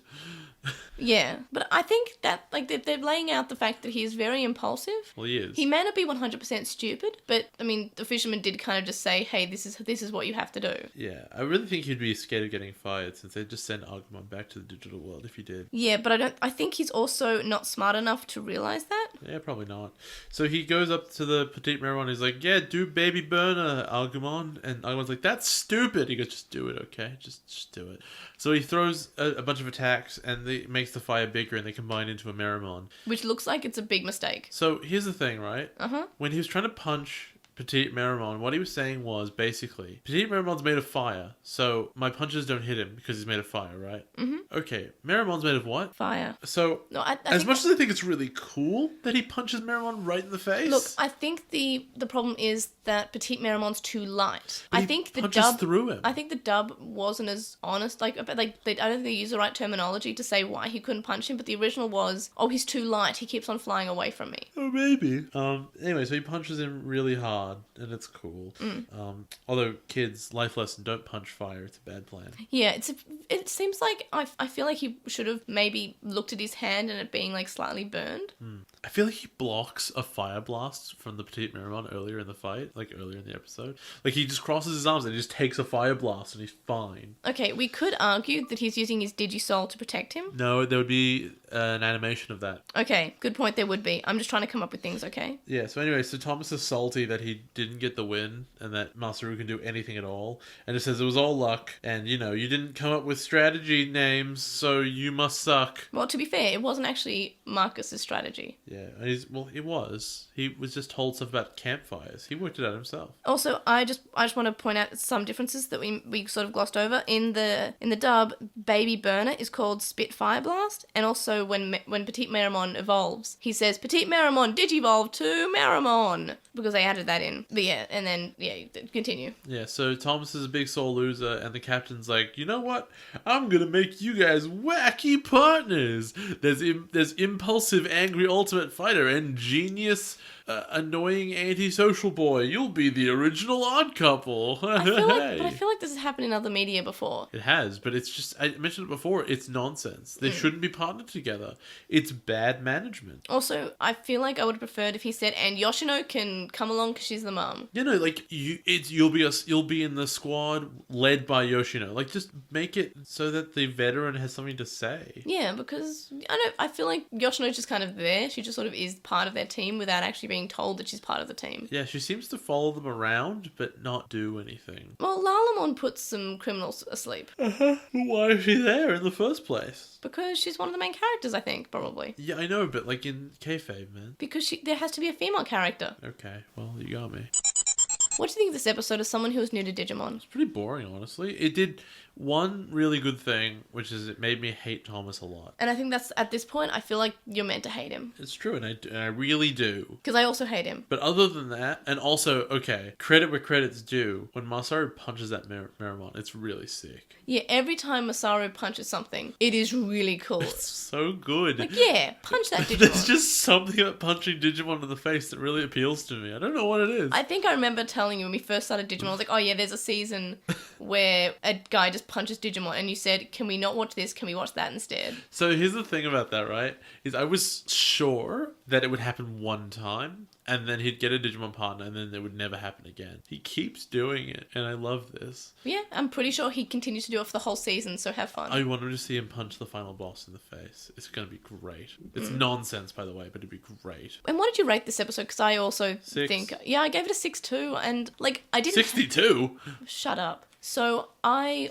Yeah, but I think that like they're laying out the fact that he is very impulsive. Well, he is. He may not be 100% stupid, but I mean, the fisherman did kind of just say, hey, this is what you have to do. Yeah, I really think he'd be scared of getting fired since they'd just send Agumon back to the digital world if he did. Yeah, but I think he's also not smart enough to realize that. Yeah, probably not. So he goes up to the Petite Mère and he's like, yeah, do baby burner, Agumon. And Agumon's like, that's stupid. He goes, just do it, okay? Just do it. So he throws a bunch of attacks and it makes the fire bigger and they combine into a Meramon. Which looks like it's a big mistake. So here's the thing, right? Uh-huh. When he was trying to punch Petite Meramon, what he was saying was basically, Petite Meramon's made of fire, so my punches don't hit him because he's made of fire, right? Mm-hmm. Okay, Meramon's made of what? Fire. So, no, I as much as I think it's really cool that he punches Meramon right in the face... Look, I think the problem is that Petite Meramon's too light. But I think the punches dub... through him. I think the dub wasn't as honest, I don't think they use the right terminology to say why he couldn't punch him, but the original was, oh, he's too light, he keeps on flying away from me. Oh, maybe. Anyway, so he punches him really hard, and it's cool. Although, kids, life lesson, don't punch fire, it's a bad plan. Yeah, it seems like I feel like he should have maybe looked at his hand and it being like slightly burned. I feel like he blocks a fire blast from the Petite Meramon earlier in the fight, like earlier in the episode. Like he just crosses his arms and he just takes a fire blast and he's fine. Okay, we could argue that he's using his Digisoul to protect him. No, there would be an animation of that. Okay, good point, there would be. I'm just trying to come up with things, okay? Yeah, so anyway, so Thomas is salty that he didn't get the win and that Masaru can do anything at all. And it says it was all luck and, you didn't come up with strategy names, so you must suck. Well, to be fair, it wasn't actually Marcus's strategy. Yeah, it was. He was just told stuff about campfires. He worked it out himself. Also, I just want to point out some differences that we sort of glossed over. In the dub, Baby Burner is called Spitfire Blast, and also when Petite Meramon evolves, he says Petite Meramon Digivolve to Meramon because they added that in. But yeah, and then continue. Yeah, so Thomas is a big sore loser, and the captain's like, you know what? I'm gonna make you guys wacky partners. There's impulsive, angry ultimate fighter and genius annoying antisocial boy. You'll be the original odd couple. I feel like this has happened in other media before. It has, but it's just, I mentioned it before, it's nonsense. They shouldn't be partnered together. It's bad management. Also, I feel like I would have preferred if he said, and Yoshino can come along because she's the mum. You know, like, you'll be in the squad led by Yoshino. Like, just make it so that the veteran has something to say. Yeah, because I feel like Yoshino's just kind of there. She just sort of is part of their team without actually being told that she's part of the team. Yeah, she seems to follow them around, but not do anything. Well, Lalamon puts some criminals asleep. Why is she there in the first place? Because she's one of the main characters, I think, probably. Yeah, I know, but like in kayfabe, man. Because there has to be a female character. Okay, well, you got me. What do you think of this episode as someone who is new to Digimon? It's pretty boring, honestly. It did one really good thing, which is it made me hate Thomas a lot. And I think that's, at this point, I feel like you're meant to hate him. It's true, and I really do. Because I also hate him. But other than that, and also, okay, credit where credit's due, when Masaru punches that Meramon, it's really sick. Yeah, every time Masaru punches something, it is really cool. It's so good. Like, yeah, punch that Digimon. There's just something about punching Digimon in the face that really appeals to me. I don't know what it is. I think I remember telling you when we first started Digimon, I was like, oh yeah, there's a season where a guy just punches Digimon, and you said, can we not watch this? Can we watch that instead? So here's the thing about that, right? Is I was sure that it would happen one time, and then he'd get a Digimon partner, and then it would never happen again. He keeps doing it, and I love this. Yeah, I'm pretty sure he continues to do it for the whole season, so have fun. I wanted to see him punch the final boss in the face. It's going to be great. It's nonsense, by the way, but it'd be great. And what did you rate this episode? Because I also 6. think... Yeah, I gave it a 6 too, and, like, I didn't... 62? Shut up. So I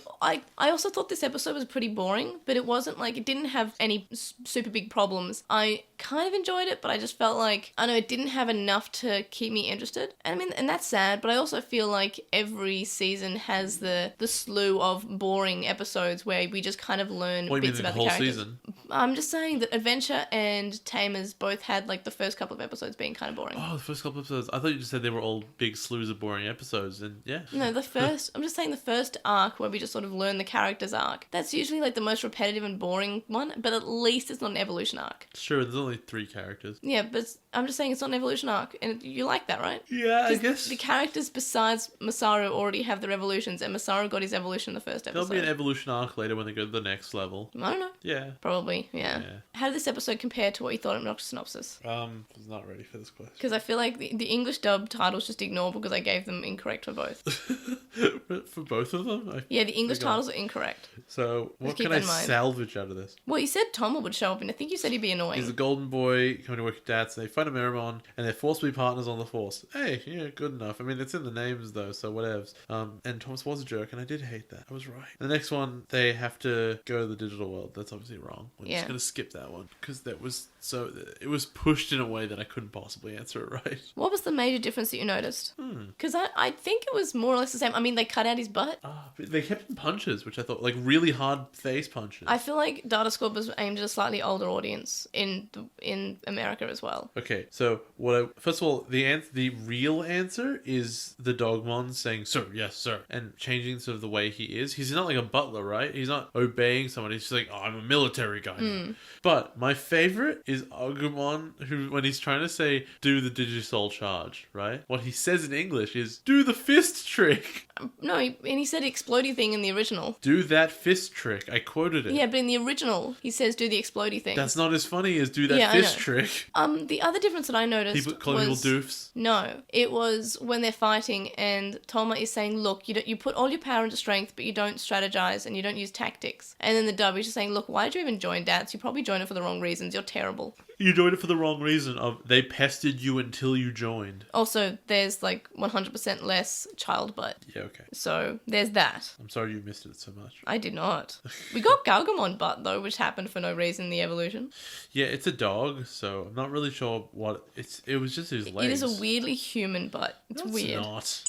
also thought this episode was pretty boring, but it wasn't like, it didn't have any super big problems. I kind of enjoyed it, but I just felt like, I know it didn't have enough to keep me interested. And I mean, and that's sad, but I also feel like every season has the slew of boring episodes where we just kind of learn bits about the characters. Season? I'm just saying that Adventure and Tamers both had like the first couple of episodes being kind of boring. Oh, the first couple of episodes. I thought you just said they were all big slews of boring episodes, and yeah. No, I'm just saying the first arc where we just sort of learn the character's arc. That's usually like the most repetitive and boring one, but at least it's not an evolution arc. Sure, there's only 3 characters. Yeah, but I'm just saying it's not an evolution arc, and you like that, right? Yeah, I guess. The characters besides Masaru already have their evolutions, and Masaru got his evolution in the first episode. There'll be an evolution arc later when they go to the next level. I don't know. Yeah. Probably, yeah. How did this episode compare to what you thought of Obnoxious Synopsis? I was not ready for this question. Because I feel like the English dub titles just ignore because I gave them incorrect for both. For both of them? Yeah, the English titles are incorrect. So, what can I salvage out of this? Well, you said Tomo would show up, and I think you said he'd be annoying. He's a golden boy coming to work with Dad, so they find a Meramon, and they're forced to be partners on the Force. Hey, yeah, good enough. I mean, it's in the names, though, so whatevs. And Thomas was a jerk, and I did hate that. I was right. The next one, they have to go to the digital world. That's obviously wrong. We're just going to skip that one, because that was it was pushed in a way that I couldn't possibly answer it right. What was the major difference that you noticed? Because I think it was more or less the same. I mean, they cut out his butt. But they kept in punches, which I thought, like, really hard face punches. I feel like Data Squad was aimed at a slightly older audience in America as well. Okay, so first of all, the real answer is the Dogmon saying, "Sir, yes, sir," and changing sort of the way he is. He's not like a butler, right? He's not obeying someone. He's just like, "Oh, I'm a military guy." But my favorite is Agumon, who, when he's trying to say, "Do the Digisoul charge," right? What he says in English is, "Do the fist trick." No, and he said explodey thing in the original. Do that fist trick. I quoted it. Yeah, but in the original, he says do the explodey thing. That's not as funny as do that fist trick. The other difference that I noticed calling people doofs? No, it was when they're fighting and Toma is saying, look, you put all your power into strength, but you don't strategize and you don't use tactics. And then the dub is just saying, look, why did you even join dance? You probably joined it for the wrong reasons. You're terrible. You joined it for the wrong reason of they pestered you until you joined. Also, there's like 100% less child butt. Yeah, okay. So there's that. I'm sorry you missed it so much. I did not. We got Gaomon butt though, which happened for no reason in the evolution. Yeah, it's a dog, so I'm not really sure what it was just his legs. It is a weirdly human butt. It's weird. It's not.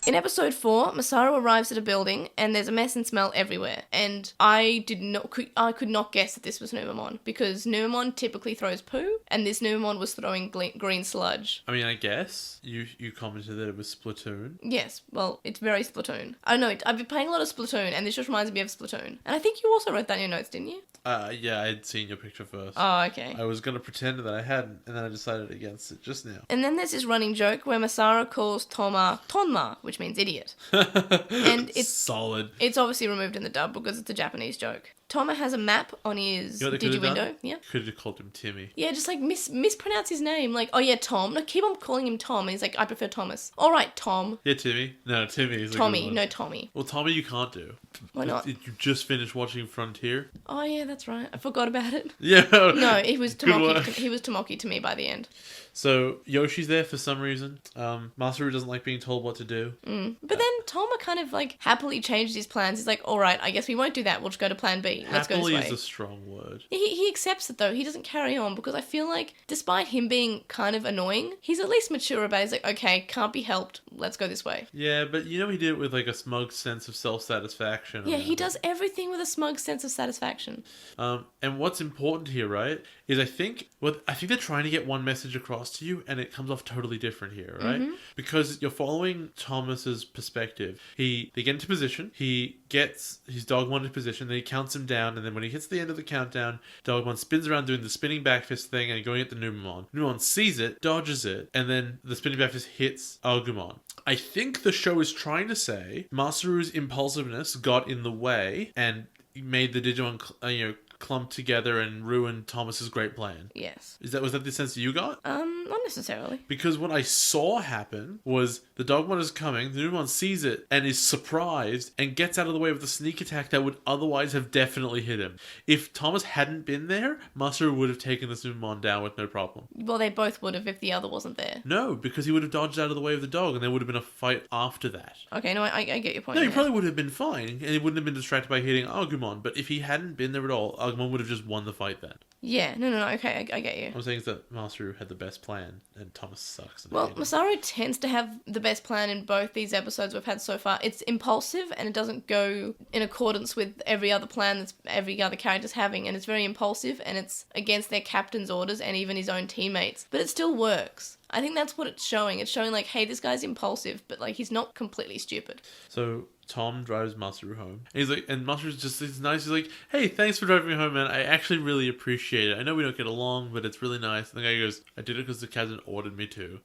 In episode 4, Masaru arrives at a building and there's a mess and smell everywhere. And I could not guess that this was Numemon because Numemon typically throws poo and this Numemon was throwing green sludge. I mean, I guess you commented that it was Splatoon. Yes, well, it's very Splatoon. I know, I've been playing a lot of Splatoon and this just reminds me of Splatoon. And I think you also wrote that in your notes, didn't you? Yeah, I had seen your picture first. Oh, okay. I was going to pretend that I hadn't, and then I decided against it just now. And then there's this running joke where Masaru calls Toma Tonma, which means idiot. And it's solid. It's obviously removed in the dub because it's a Japanese joke. Toma has a map on his Digi window. Yeah. Could have called him Timmy. Yeah, just like mispronounce his name. Like, oh yeah, Tom. No, keep on calling him Tom. And he's like, I prefer Thomas. All right, Tom. Yeah, Timmy. No, Timmy is Tommy. No, Tommy. Well, Tommy you can't do. Why not? You just finished watching Frontier. Oh yeah, that's right. I forgot about it. Yeah. No, he was Tomoki to me by the end. So Yoshi's there for some reason. Masaru doesn't like being told what to do. But then Toma kind of like happily changed his plans. He's like, all right, I guess we won't do that. We'll just go to plan B. Let's go this way. Happily is a strong word. He accepts it though. He doesn't carry on because I feel like despite him being kind of annoying, he's at least mature about it. He's like, okay, can't be helped. Let's go this way. Yeah, but you know he did it with like a smug sense of self-satisfaction. Yeah, he does everything with a smug sense of satisfaction. And what's important here, right, is I think they're trying to get one message across to you, and it comes off totally different here, right? Mm-hmm. Because you're following Thomas's perspective. They get into position. He gets his Dogmon into position. Then he counts him down, and then when he hits the end of the countdown, Dogmon spins around doing the spinning back fist thing and going at the Numemon. Numemon sees it, dodges it, and then the spinning back fist hits Agumon. I think the show is trying to say Masaru's impulsiveness got in the way and made the Digimon, clump together and ruin Thomas's great plan. Yes. Was that the sense you got? Not necessarily. Because what I saw happen was the Dogmon is coming, the Numemon sees it and is surprised and gets out of the way with a sneak attack that would otherwise have definitely hit him. If Thomas hadn't been there, Masaru would have taken this Numemon down with no problem. Well, they both would have if the other wasn't there. No, because he would have dodged out of the way of the dog and there would have been a fight after that. Okay, no, I get your point. No, he probably would have been fine and he wouldn't have been distracted by hitting Agumon, but if he hadn't been there at all, Agumon would have just won the fight then. Yeah, no, okay, I get you. I'm saying that Masaru had the best plan and Thomas sucks. Well, Masaru tends to have the best plan in both these episodes we've had so far. It's impulsive and it doesn't go in accordance with every other plan that's every other character's having, and it's very impulsive and it's against their captain's orders and even his own teammates. But it still works. I think that's what it's showing. It's showing like, hey, this guy's impulsive, but like he's not completely stupid. So Tom drives Masaru home. And Masaru's just nice. He's like, hey, thanks for driving me home, man. I actually really appreciate it. I know we don't get along, but it's really nice. And the guy goes, I did it because the captain ordered me to.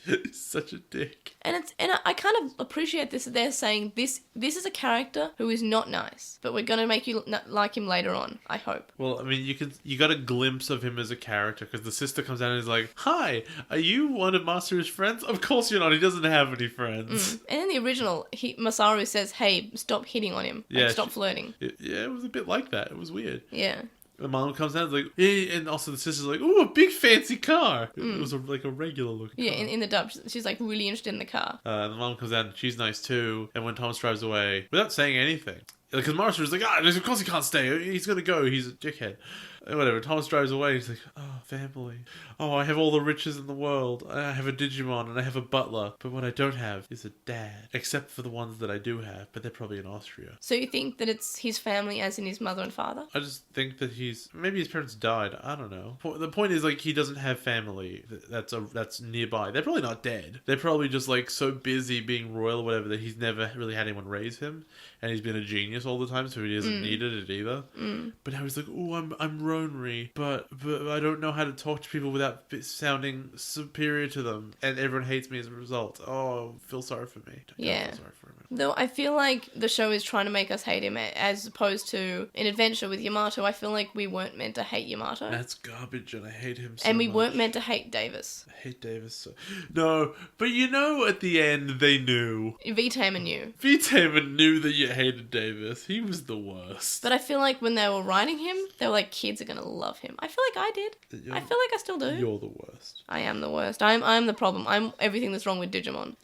He's such a dick. And I kind of appreciate this. They're saying this is a character who is not nice, but we're going to make you like him later on, I hope. Well, I mean, you got a glimpse of him as a character because the sister comes down and is like, hi, are you one of Masaru's friends? Of course you're not. He doesn't have any friends. And in the original, Masaru says, hey, stop hitting on him. Yeah, stop flirting. It was a bit like that. It was weird. Yeah. The mom comes down and is like, hey, and also the sister's like, ooh, a big fancy car. It was like a regular looking car. Yeah, in the dub, she's like really interested in the car. The mom comes down and she's nice too. And when Thomas drives away, without saying anything, because Masaru's like, of course he can't stay. He's going to go. He's a dickhead. Whatever. Thomas drives away. He's like, oh, family. Oh, I have all the riches in the world. I have a Digimon and I have a butler. But what I don't have is a dad. Except for the ones that I do have. But they're probably in Austria. So you think that it's his family as in his mother and father? I just think that maybe his parents died. I don't know. The point is, like, he doesn't have family that's nearby. They're probably not dead. They're probably just, like, so busy being royal or whatever that he's never really had anyone raise him. And he's been a genius all the time, so he hasn't needed it either. But now he's like, oh, I'm Ronry, but I don't know how to talk to people without sounding superior to them, and everyone hates me as a result. Oh, feel sorry for me. Yeah. Feel sorry for him. Though I feel like the show is trying to make us hate him, as opposed to in Adventure with Yamato. I feel like we weren't meant to hate Yamato. That's garbage, and I hate him so much. And we weren't meant to hate Davis. I hate Davis so... No, but at the end, they knew. V-Tamer knew. V-Tamer knew that you hated Davis. He was the worst. But I feel like when they were writing him, they were like, kids are going to love him. I feel like I did. I feel like I still do. You're the worst. I am the worst. I'm the problem. I'm everything that's wrong with Digimon.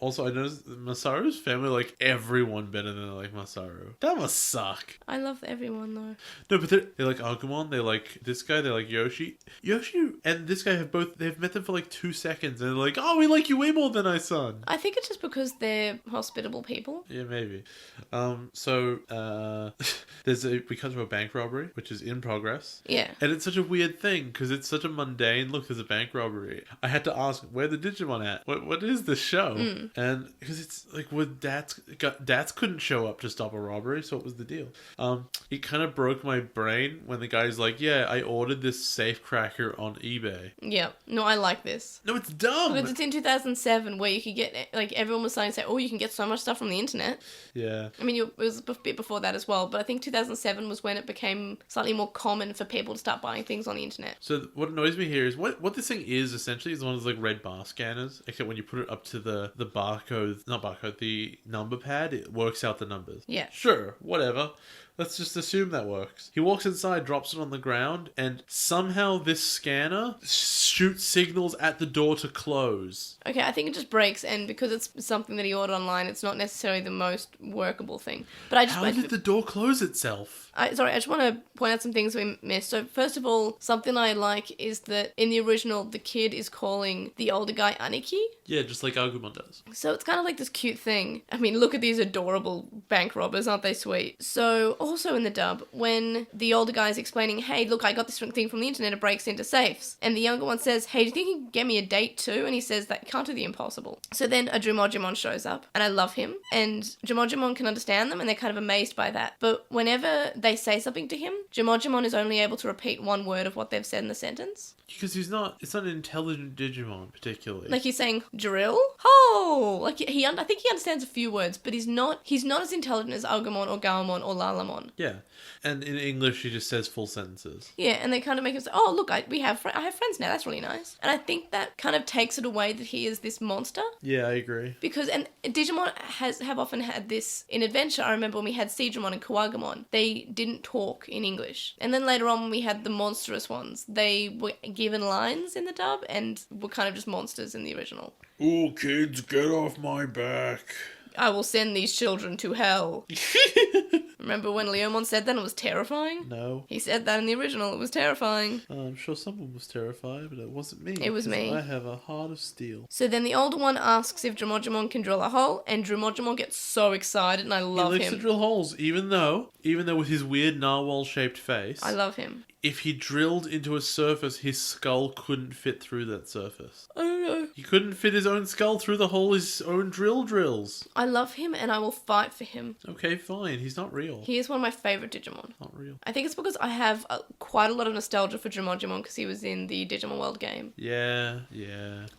Also, I noticed Masaru's family like everyone better than they like Masaru. That must suck. I love everyone though. No, but they like Agumon, they like this guy, they like Yoshi. Yoshi and this guy they've met them for like 2 seconds and they're like, oh, we like you way more than our son. I think it's just because they're hospitable people. Yeah, maybe. We cut to a bank robbery, which is in progress. progress. Yeah. And it's such a weird thing because it's such a mundane look. There's a bank robbery. I had to ask, where the Digimon at? What is this show? And because it's like, Dats couldn't show up to stop a robbery, so what was the deal? It kind of broke my brain when the guy's like, yeah, I ordered this safe cracker on eBay. Yeah. No, I like this. No, it's dumb. Because it's in 2007 where you could get, like, everyone was starting to say, oh, you can get so much stuff from the internet. Yeah. I mean, it was a bit before that as well, but I think 2007 was when it became slightly more common for people to start buying things on the internet. So what annoys me here is what this thing is essentially is one of those like red bar scanners, except when you put it up to the the number pad, it works out the numbers. Yeah. Sure, whatever. Let's just assume that works. He walks inside, drops it on the ground, and somehow this scanner shoots signals at the door to close. Okay, I think it just breaks, and because it's something that he ordered online, it's not necessarily the most workable thing. But How did the door close itself? I just want to point out some things we missed. So first of all, something I like is that in the original, the kid is calling the older guy Aniki. Yeah, just like Agumon does. So it's kind of like this cute thing. I mean, look at these adorable bank robbers, aren't they sweet? So also in the dub, when the older guy is explaining, hey, look, I got this thing from the internet, it breaks into safes. And the younger one says, hey, do you think you can get me a date too? And he says that you can't do the impossible. So then a Drumojimon shows up, and I love him. And Drumojimon can understand them, and they're kind of amazed by that. But whenever they say something to him, Drumojimon is only able to repeat one word of what they've said in the sentence. Because it's not an intelligent Digimon, particularly. Like he's saying, drill? Oh! Like I think he understands a few words, but he's not as intelligent as Agumon or Gaomon or Lalamon. Yeah. And in English, he just says full sentences. Yeah, and they kind of make him say, oh, look, I have friends now, that's really nice. And I think that kind of takes it away that he is this monster. Yeah, I agree. Because, and Digimon have often had this in Adventure. I remember when we had Seedramon and Kawagamon, they didn't talk in English. And then later on when we had the monstrous ones, they were given lines in the dub and were kind of just monsters in the original. Oh, kids, get off my back. I will send these children to hell. Remember when Leomon said that? It was terrifying? No. He said that in the original. It was terrifying. I'm sure someone was terrified, but it wasn't me. It was me. I have a heart of steel. So then the older one asks if Drumojimon can drill a hole, and Drumojimon gets so excited, and I love him. He likes to drill holes, even though with his weird narwhal-shaped face. I love him. If he drilled into a surface, his skull couldn't fit through that surface. I don't know. He couldn't fit his own skull through the hole his own drill drills. I love him, and I will fight for him. Okay, fine. He's not real. He is one of my favourite Digimon. Not real. I think it's because I have quite a lot of nostalgia for Drumojimon because he was in the Digimon World game. Yeah.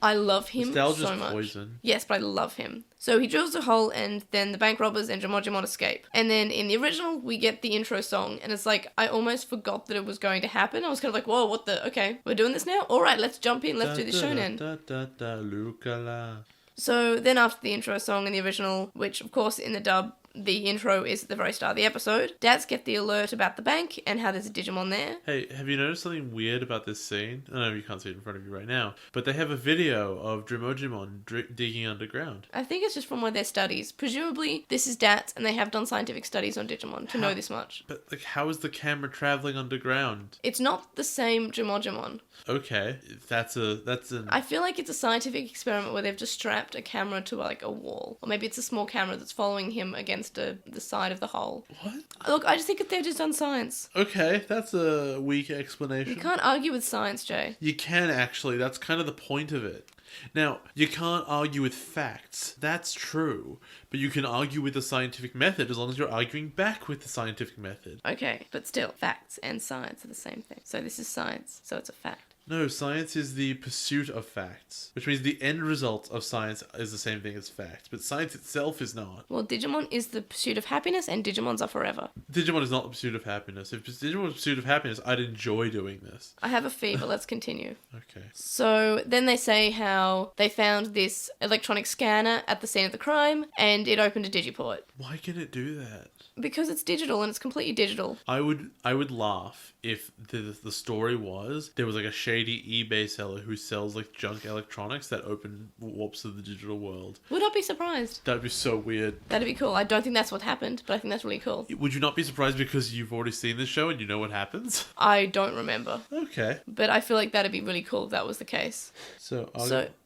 I love him Nostalgia's so much. poison. Yes, but I love him. So he drills a hole, and then the bank robbers and Drumojimon escape. And then in the original, we get the intro song, and it's like, I almost forgot that it was going to happen. I was kind of like, whoa, okay, we're doing this now? Alright, let's jump in, let's do the shonen. So then after the intro song in the original, which of course in the dub, the intro is at the very start of the episode, Dads get the alert about the bank and how there's a Digimon there. Hey, have you noticed something weird about this scene? I know you can't see it in front of you right now, but they have a video of Drumojimon digging underground. I think it's just from one of their studies. Presumably, this is Dads, and they have done scientific studies on Digimon to know this much. But how is the camera traveling underground? It's not the same Drumojimon. Okay, that's an... I feel like it's a scientific experiment where they've just strapped a camera to like a wall, or maybe it's a small camera that's following him against the side of the hole. What? Look, I just think that they've just done science. Okay, that's a weak explanation. You can't argue with science, Jay. You can actually. That's kind of the point of it. Now, you can't argue with facts. That's true. But you can argue with the scientific method as long as you're arguing back with the scientific method. Okay, but still, facts and science are the same thing. So this is science, so it's a fact. No, science is the pursuit of facts, which means the end result of science is the same thing as facts, but science itself is not. Well, Digimon is the pursuit of happiness, and Digimons are forever. Digimon is not the pursuit of happiness. If Digimon was the pursuit of happiness, I'd enjoy doing this. I have a fever, let's continue. Okay. So then they say how they found this electronic scanner at the scene of the crime, and it opened a Digiport. Why can it do that? Because it's digital, and it's completely digital. I would laugh if the story was there was like a shady shady eBay seller who sells like junk electronics that open warps to the digital world. Would not be surprised. That'd be so weird. That'd be cool. I don't think that's what happened, but I think that's really cool. Would you not be surprised because you've already seen this show and you know what happens? I don't remember. Okay. But I feel like that'd be really cool if that was the case. So,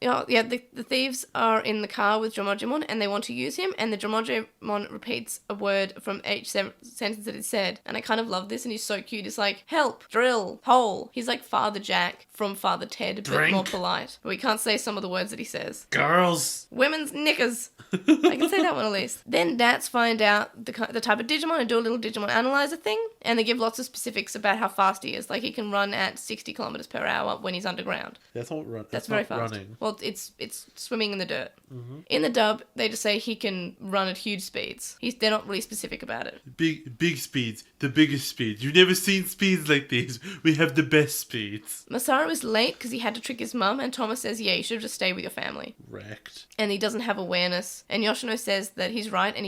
the thieves are in the car with Dromogimon and they want to use him, and the Dromogimon repeats a word from each sentence that it said. And I kind of love this, and he's so cute. He's like, help, drill, hole. He's like Father Jack from Father Ted, but Drink. more polite. But we can't say some of the words that he says. girls. Women's knickers. I can say that one at least. Then Dats find out the type of Digimon and do a little Digimon analyzer thing, and they give lots of specifics about how fast he is. Like, he can run at 60 kilometers per hour when he's underground. That's not run. That's very not fast. Running. Well, it's swimming in the dirt. Mm-hmm. In the dub, they just say he can run at huge speeds. They're not really specific about it. Big speeds. The biggest speeds. You've never seen speeds like these. We have the best speeds. Masaru is late because he had to trick his mum, and Thomas says, yeah, you should have just stayed with your family. Wrecked. And he doesn't have awareness. And Yoshino says that he's right, and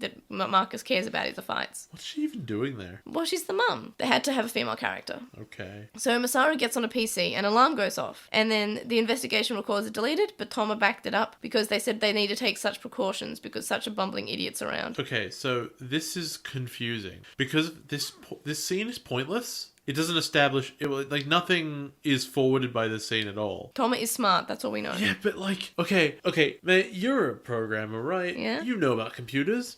that Marcus cares about is the fights. What's she even doing there? Well, she's the mum. They had to have a female character. Okay. So Masaru gets on a PC, an alarm goes off, and then the investigation records are deleted, but Toma backed it up because they said they need to take such precautions because such a bumbling idiot's around. Okay, so this is confusing because this scene is pointless. It doesn't establish like nothing is forwarded by this scene at all. Toma is smart, that's all we know. Yeah, but like, okay, man, you're a programmer, right? Yeah. You know about computers.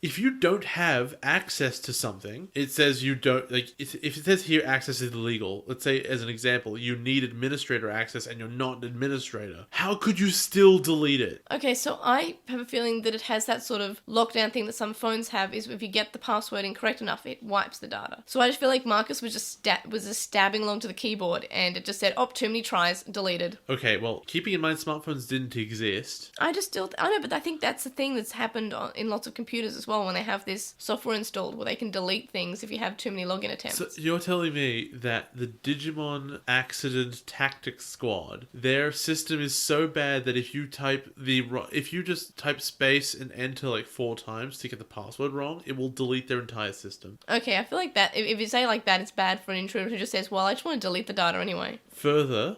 If you don't have access to something, it says you don't, like, if it says here access is illegal, let's say as an example, you need administrator access and you're not an administrator, how could you still delete it? Okay, so I have a feeling that it has that sort of lockdown thing that some phones have, is if you get the password incorrect enough, it wipes the data. So I just feel like Marcus was just stabbing along to the keyboard and it just said, oh, too many tries, deleted. Okay, well, keeping in mind smartphones didn't exist. I know, but I think that's the thing that's happened in lots of computers as well, when they have this software installed where they can delete things if you have too many login attempts. So you're telling me that the Digimon Accident Tactics Squad, their system is so bad that if you just type space and enter like 4 times to get the password wrong, it will delete their entire system. Okay, I feel like that, if you say like that, it's bad for an intruder who just says, well, I just want to delete the data anyway. Further,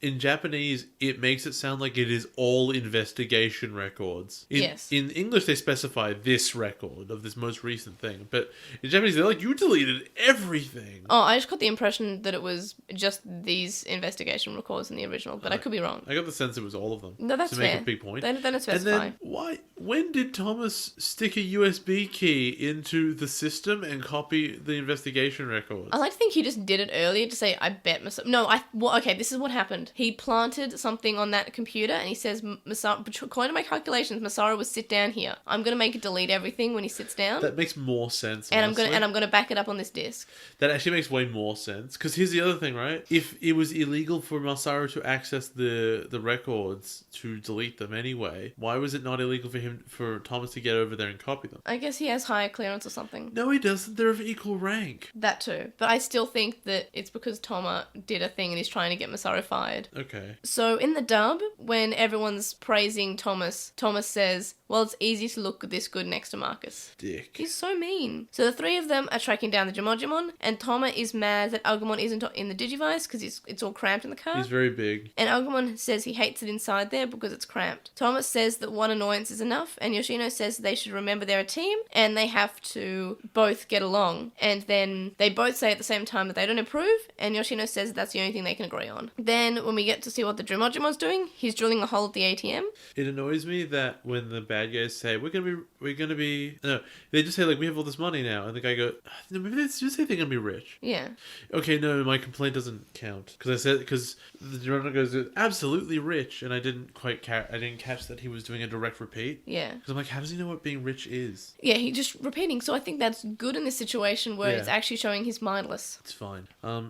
in Japanese, it makes it sound like it is all investigation records. Yes. In English, they specify this record of this most recent thing. But in Japanese, they're like, you deleted everything. Oh, I just got the impression that it was just these investigation records in the original, but I could be wrong. I got the sense it was all of them. No, that's to make fair. a big point. Then it's and specifying. then, when did Thomas stick a USB key into the system and copy the investigation records? I like to think he just did it earlier to say, I bet Masaru... No, okay, this is what happened. He planted something on that computer and he says, according to my calculations, Masaru would sit down here. I'm going to make it delete everything when he sits down. That makes more sense, and honestly. I'm going to back it up on this disc. That actually makes way more sense. Because here's the other thing, right? If it was illegal for Masaru to access the records to delete them anyway, why was it not illegal for Thomas to get over there and copy them? I guess he has higher clearance or something. No, he doesn't. They're of equal rank. That too. But I still think that it's because Toma did a thing and he's trying to get Masaru fired. Okay. So in the dub, when everyone's praising Thomas says, well, it's easy to look this good next to Marcus. Dick. He's so mean. So the 3 of them are tracking down the Dromogimon, and Toma is mad that Agumon isn't in the Digivice because it's all cramped in the car. He's very big. And Agumon says he hates it inside there because it's cramped. Thomas says that one annoyance is enough, and Yoshino says they should remember they're a team, and they have to both get along. And then they both say at the same time that they don't approve, and Yoshino says that's the only thing they can agree on. Then when we get to see what the Dromogimon's doing, he's drilling a hole at the ATM. It annoys me that when the bad guys say, no, they just say, like, we have all this money now, and the guy goes, no, maybe they just say they're gonna be rich. Yeah. Okay, no, my complaint doesn't count. Because the Geronimo goes, absolutely rich, and I didn't catch that he was doing a direct repeat. Yeah. Because I'm like, how does he know what being rich is? Yeah, he just repeating, so I think that's good in this situation where it's actually showing he's mindless. It's fine.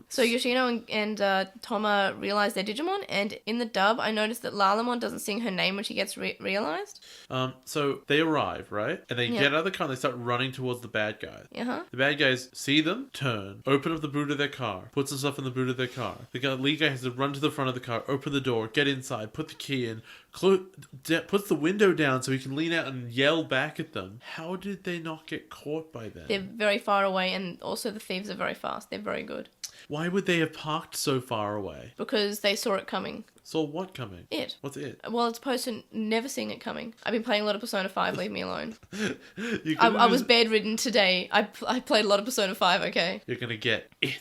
So Yoshino and Toma realize they're Digimon, and in the dub, I noticed that Lalamon doesn't sing her name when she gets realized. So they arrive, right? And they get out of the car and they start running towards the bad guy. Uh-huh. The bad guys see them, turn, open up the boot of their car, put some stuff in the boot of their car. The lead guy has to run to the front of the car, open the door, get inside, put the key in, puts the window down so he can lean out and yell back at them. How did they not get caught by them? They're very far away, and also the thieves are very fast. They're very good. Why would they have parked so far away? Because they saw it coming. Saw what coming? It. What's it? Well, it's opposed to never seeing it coming. I've been playing a lot of Persona 5, leave me alone. I I was bedridden today. I played a lot of Persona 5, okay? You're gonna get it.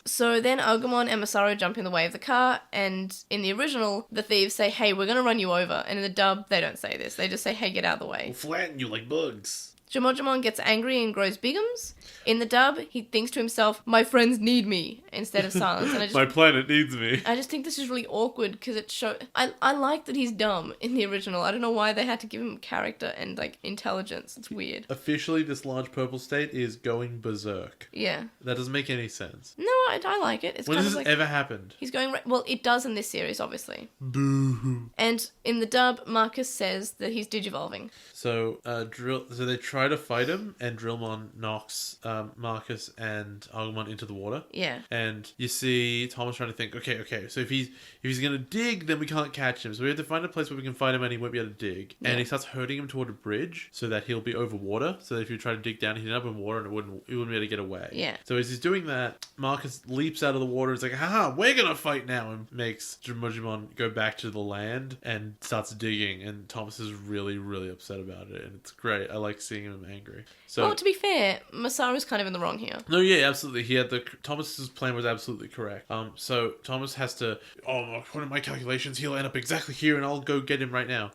So then Agumon and Masaru jump in the way of the car, and in the original, the thieves say, hey, we're gonna run you over. And in the dub, they don't say this. They just say, hey, get out of the way. We'll flatten you like bugs. Jimon gets angry and grows bigums. In the dub, he thinks to himself, my friends need me, instead of silence. And My planet needs me. I just think this is really awkward because it I like that he's dumb in the original. I don't know why they had to give him character and, like, intelligence. It's weird. Officially, this large purple state is going berserk. Yeah. That doesn't make any sense. No, I like it. It's When kind has of this like... ever happened? He's going... Well, it does in this series, obviously. Boo. And in the dub, Marcus says that he's digivolving. So, so they try to fight him, and Drillmon knocks Marcus and Agumon into the water. Yeah. And you see Thomas trying to think, okay, so if he's gonna dig, then we can't catch him. So we have to find a place where we can fight him and he won't be able to dig. Yeah. And he starts herding him toward a bridge so that he'll be over water. So that if you try to dig down, he'd end up in water and he wouldn't be able to get away. Yeah. So as he's doing that, Marcus leaps out of the water. It's like, haha, we're gonna fight now, and makes Digimon go back to the land and starts digging. And Thomas is really, really upset about it, and it's great. I like seeing him angry. So, well, to be fair, Masaru's kind of in the wrong here. no, yeah, absolutely. Thomas's plan was absolutely correct. So Thomas has to. Oh, according to my calculations, he'll end up exactly here, and I'll go get him right now.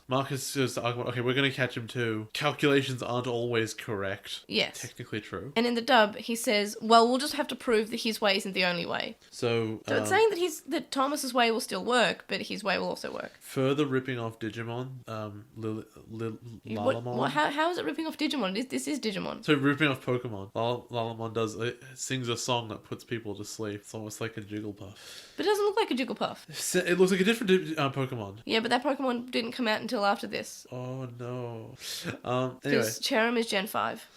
Marcus says to Agumon, okay, we're gonna catch him too. Calculations aren't always correct. Yes. Technically true. And in the dub, he says, well, we'll just have to prove that his way isn't the only way. So it's saying that Thomas's way will still work, but his way will also work. further ripping off Digimon, Lalamon. How is it ripping off Digimon? This is Digimon. So ripping off Pokemon. Lalamon sings a song that puts people to sleep. It's almost like a Jigglypuff. But it doesn't look like a Jigglypuff. It looks like a different Pokemon. Yeah, but that Pokemon didn't come out until after this. Oh no. Anyway. Because Cherim is Gen 5.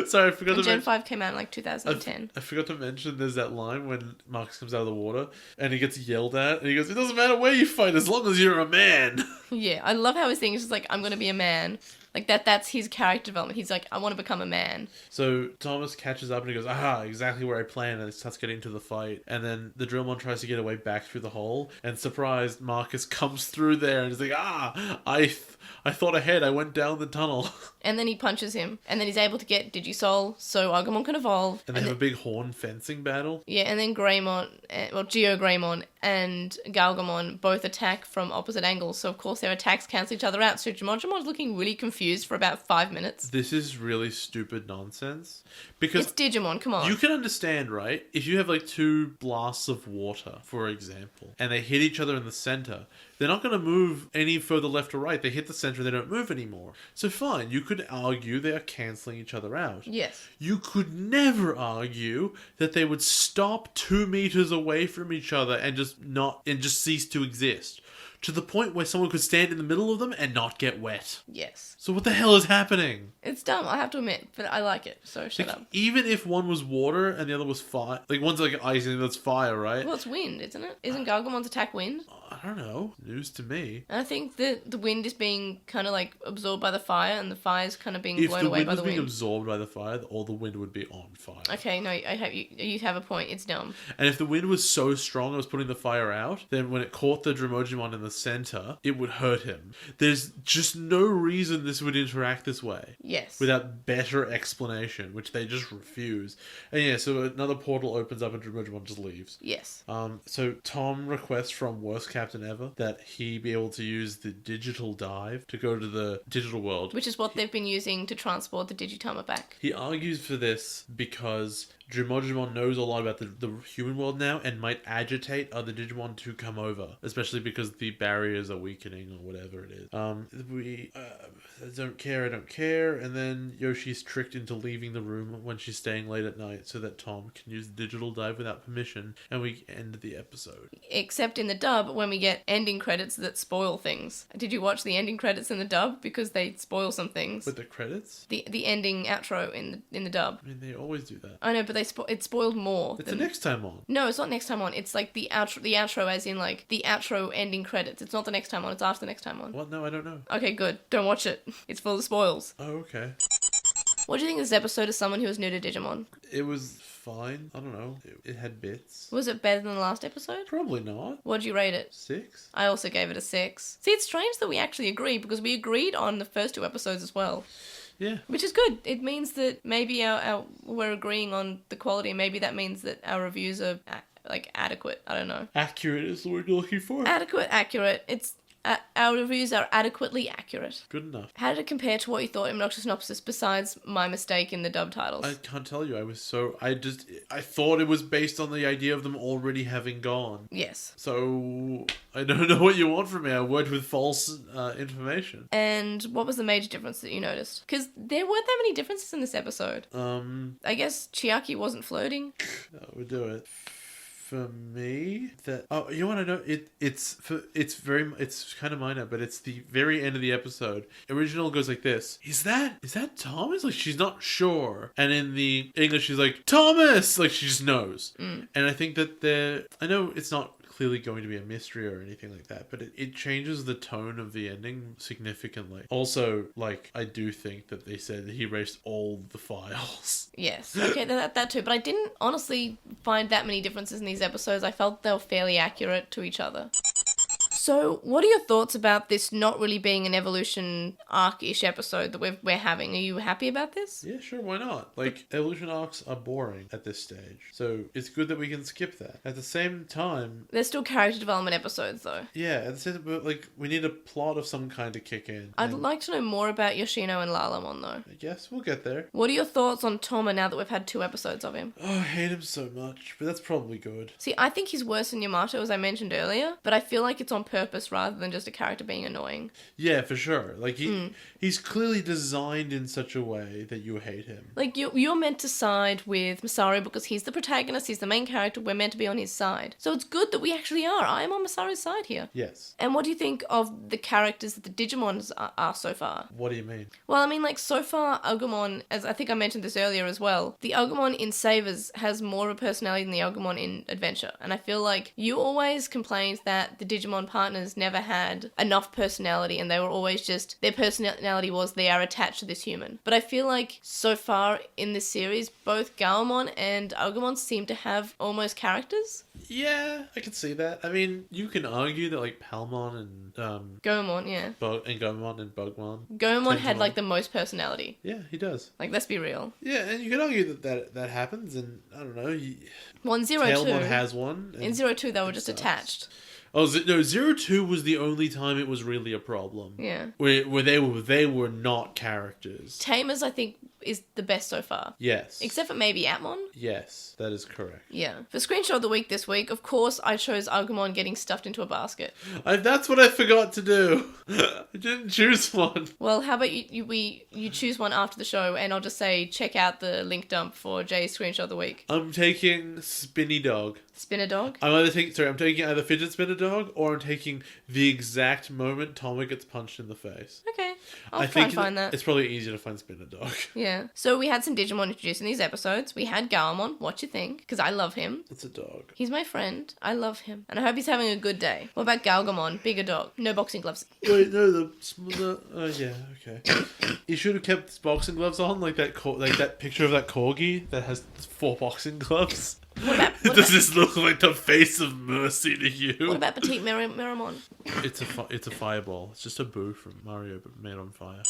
Sorry, I forgot And to Gen mention. 5 came out in like 2010. I forgot to mention there's that line when Marcus comes out of the water and he gets yelled at and he goes, it doesn't matter where you fight as long as you're a man. Yeah, I love how his thing is just like, I'm going to be a man. Like, that's his character development. He's like, I want to become a man. So Thomas catches up and he goes, aha, exactly where I planned, and it starts getting into the fight. And then the Drillmon tries to get away back through the hole, and surprised, Marcus comes through there and is like, I thought ahead, I went down the tunnel. And then he punches him, and then he's able to get Digisoul, so Agumon can evolve. And they have a big horn fencing battle. Yeah, and then Geo-Greymon and Gaomon both attack from opposite angles, so of course their attacks cancel each other out, so Jimon's looking really confused for about 5 minutes. This is really stupid nonsense. Because it's Digimon, come on. you can understand, right? If you have like two blasts of water, for example, and they hit each other in the center, they're not going to move any further left or right. They hit the center and they don't move anymore. So fine, you could argue they are cancelling each other out. Yes. You could never argue that they would stop 2 meters away from each other and just cease to exist. To the point where someone could stand in the middle of them and not get wet. Yes. So what the hell is happening? It's dumb, I have to admit, but I like it, so shut up. Even if one was water and the other was fire, like one's like ice and the other's fire, right? Well, it's wind, isn't it? Isn't Gaomon's attack wind? I don't know. News to me. And I think the wind is being kind of like absorbed by the fire, and the fire's kind of being If blown the away wind by was the being wind. absorbed by the fire, all the wind would be on fire. Okay, no, I have you have a point. It's dumb. And if the wind was so strong it was putting the fire out, then when it caught the Dromojimon in the center, it would hurt him. There's just no reason this would interact this way. Yes. Without better explanation, which they just refuse. And yeah, so another portal opens up and Dromojimon just leaves. Yes. So Tom requests from Worst Captain Ever that he be able to use the digital dive to go to the digital world. Which is what they've been using to transport the Digitama back. He argues for this because Dromojimon knows a lot about the human world now and might agitate other Digimon to come over, especially because the barriers are weakening or whatever it is. I don't care. And then Yoshi's tricked into leaving the room when she's staying late at night so that Tom can use the digital dive without permission, and we end the episode. Except in the dub, when we get ending credits that spoil things. Did you watch the ending credits in the dub? Because they spoil some things. With the credits? The ending outro in the dub. I mean, they always do that. I know, but it spoiled more. It's the next time on. No, it's not next time on. It's like the outro as in like the outro ending credits. It's not the next time on. It's after the next time on. What? No, I don't know. Okay, good. Don't watch it. It's full of spoils. Oh, okay. What do you think of this episode as someone who is new to Digimon? It was fine. I don't know. It had bits. Was it better than the last episode? Probably not. What'd you rate it? 6. I also gave it a 6. See, it's strange that we actually agree because we agreed on the first 2 episodes as well. Yeah. Which is good. It means that maybe we're agreeing on the quality. Maybe that means that our reviews are adequate. I don't know. Accurate is the word you're looking for. Accurate. It's our reviews are adequately accurate. Good enough. How did it compare to what you thought in Obnoxious Synopsis besides my mistake in the dub titles? I can't tell you. I thought it was based on the idea of them already having gone. Yes. So I don't know what you want from me. I worked with false information. And what was the major difference that you noticed? Because there weren't that many differences in this episode. I guess Chiaki wasn't flirting. That would do it. For me, you want to know? It's kind of minor, but it's the very end of the episode. Original goes like this: Is that Thomas? Like she's not sure, and in the English she's like Thomas, like she just knows. And I think that I know it's not clearly going to be a mystery or anything like that, but it changes the tone of the ending significantly. Also, like, I do think that they said that he erased all the files. Yes, okay, that too, but I didn't honestly find that many differences in these episodes. I felt they were fairly accurate to each other. So, what are your thoughts about this not really being an evolution arc-ish episode that we're having? Are you happy about this? Yeah, sure, why not? Like, evolution arcs are boring at this stage, so it's good that we can skip that. At the same time... They're still character development episodes, though. Yeah, at the same time, but, like, we need a plot of some kind to kick in. I'd like to know more about Yoshino and Lalamon, though. I guess we'll get there. What are your thoughts on Toma now that we've had 2 episodes of him? Oh, I hate him so much, but that's probably good. See, I think he's worse than Yamato, as I mentioned earlier, but I feel like it's on purpose rather than just a character being annoying. Yeah, for sure. Like, he's clearly designed in such a way that you hate him. Like, you're meant to side with Masaru because he's the protagonist, he's the main character, we're meant to be on his side. So it's good that we actually are. I am on Masaru's side here. Yes. And what do you think of the characters that the Digimons are so far? What do you mean? Well, I mean, like, so far, Agumon, as I think I mentioned this earlier as well, the Agumon in Savers has more of a personality than the Agumon in Adventure. And I feel like you always complained that the Digimon partners never had enough personality and they were always just, their personality was they are attached to this human. But I feel like so far in this series, both Gaomon and Agumon seem to have almost characters. Yeah, I can see that. I mean, you can argue that, like, Palmon and Gaomon, yeah. Gaomon and Bugmon. Gaomon had, like, the most personality. Yeah, he does. Like, let's be real. Yeah, and you can argue that happens, and I don't know. Well, in 02... Tailmon has one. In 02, they were just attached. Oh, no, 02 was the only time it was really a problem. Yeah. Where they were not characters. Tamers, I think, is the best so far. Yes. Except for maybe Atmon. Yes, that is correct. Yeah. For Screenshot of the Week this week, of course, I chose Agumon getting stuffed into a basket. That's what I forgot to do. I didn't choose one. Well, how about you choose one after the show, and I'll just say check out the link dump for Jay's Screenshot of the Week. I'm taking Spinny Dog. Spinner Dog? I'm taking either Fidget Spinner Dog, or I'm taking the exact moment Toma gets punched in the face. Okay. I'll try and find that. It's probably easier to find Spinner Dog. Yeah. So we had some Digimon introduced in these episodes. We had Gaomon. What you think? Because I love him. It's a dog. He's my friend. I love him. And I hope he's having a good day. What about Galgamon? Bigger dog. No boxing gloves. Wait, no, yeah, okay. He should have kept his boxing gloves on, like that picture of that corgi that has 4 boxing gloves. Does this look like the face of mercy to you? What about Petite Miramon? It's a fireball. It's just a boo from Mario, but made on fire.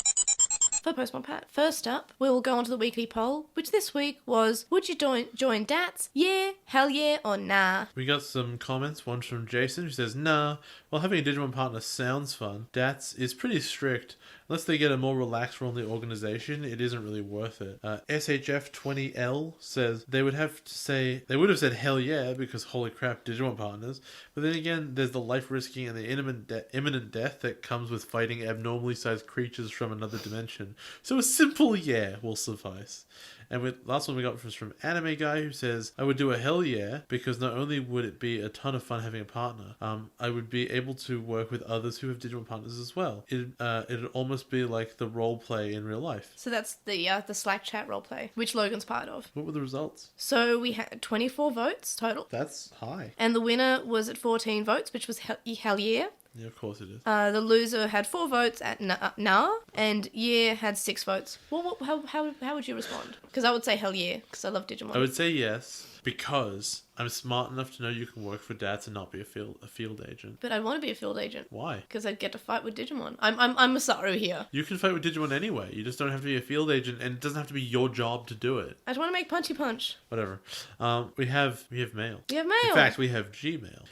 For Postmon Pat. First up, we will go on to the weekly poll, which this week was, would you join DATS? Yeah, hell yeah, or nah? We got some comments. One from Jason, who says, nah, while having a Digimon partner sounds fun, DATS is pretty strict. Unless they get a more relaxed role in the organization, it isn't really worth it. SHF20L says they would have said hell yeah because holy crap, Digimon partners. But then again, there's the life risking and the imminent death that comes with fighting abnormally sized creatures from another dimension. So a simple yeah will suffice. And last one we got was from Anime Guy, who says, I would do a hell yeah, because not only would it be a ton of fun having a partner, I would be able to work with others who have Digimon partners as well. It'd almost be like the role play in real life. So that's the Slack chat role play, which Logan's part of. What were the results? So we had 24 votes total. That's high. And the winner was at 14 votes, which was hell yeah. Yeah, of course it is. The loser had 4 votes at nah, and yeah had 6 votes. Well, how would you respond? Because I would say hell yeah, because I love Digimon. I would say yes, because I'm smart enough to know you can work for DATS and not be a field agent. But I'd want to be a field agent. Why? Because I'd get to fight with Digimon. I'm Masaru here. You can fight with Digimon anyway. You just don't have to be a field agent, and it doesn't have to be your job to do it. I'd want to make Punchy Punch. Whatever. We have mail. You have mail. In fact, we have Gmail.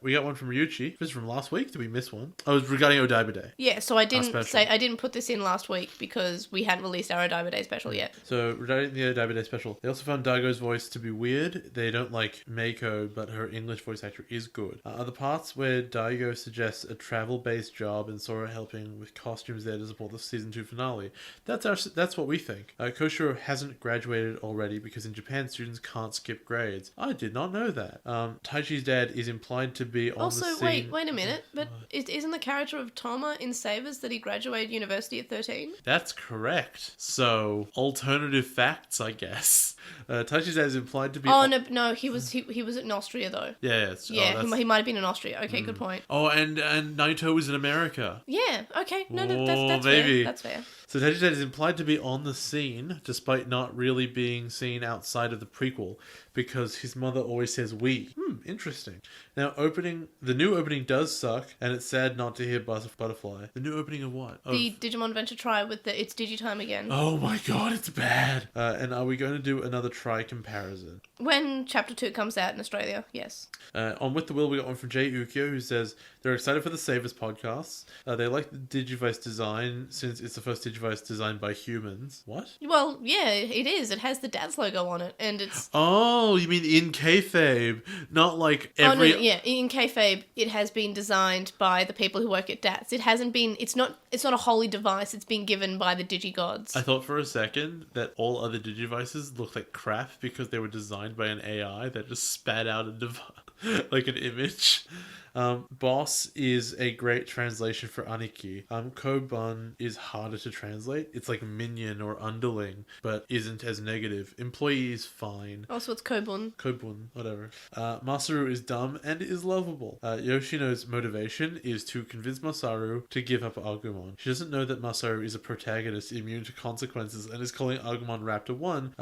We got one from Ryuchi. This is from last week. Did we miss one? Oh, it was regarding Odaiba Day. Yeah, so I didn't put this in last week because we hadn't released our Odaiba Day special yet. So regarding the Odaiba Day special, they also found Daigo's voice to be weird. They don't like Meiko, but her English voice actor is good. Other parts where Daigo suggests a travel-based job and Sora helping with costumes there to support the season 2 finale. That's what we think. Koshiro hasn't graduated already because in Japan students can't skip grades. I did not know that. Taichi's dad is implied to be on the scene. Also, wait a minute. But isn't the character of Toma in Savers that he graduated university at 13? That's correct. So, alternative facts, I guess. Taichi's dad is implied to be... Oh, no, he was in Austria, though. Yeah. He might have been in Austria. Okay, good point. Oh, and Naito was in America. Yeah, okay. No, that's maybe. fair. That's fair. So Taichi's dad is implied to be on the scene, despite not really being seen outside of the prequel, because his mother always says we. Interesting. Now, the new opening does suck, and it's sad not to hear Butterfly. The new opening of what? The Digimon Adventure Try with the It's Digitime again. Oh my god, it's bad. And are we going to do another try comparison? When Chapter 2 comes out in Australia, yes. On With the Will, we got one from Jay Ukyo, who says they're excited for the Savers podcasts. They like the Digivice design, since it's the first Digivice designed by humans. What? Well, yeah, it is. It has the Dad's logo on it, and it's... Oh, you mean in kayfabe, not like every... Oh, no, yeah, in kayfabe, it has been designed by the people who work at DATS. It hasn't been... It's not a holy device. It's been given by the Digigods. I thought for a second that all other Digivices looked like crap because they were designed by an AI that just spat out a device, like an image. Boss is a great translation for Aniki. Kobun is harder to translate. It's like minion or underling, but isn't as negative. Employee is fine. Also, it's Kobun. Kobun, whatever. Masaru is dumb and is lovable. Yoshino's motivation is to convince Masaru to give up Agumon. She doesn't know that Masaru is a protagonist immune to consequences and is calling Agumon Raptor 1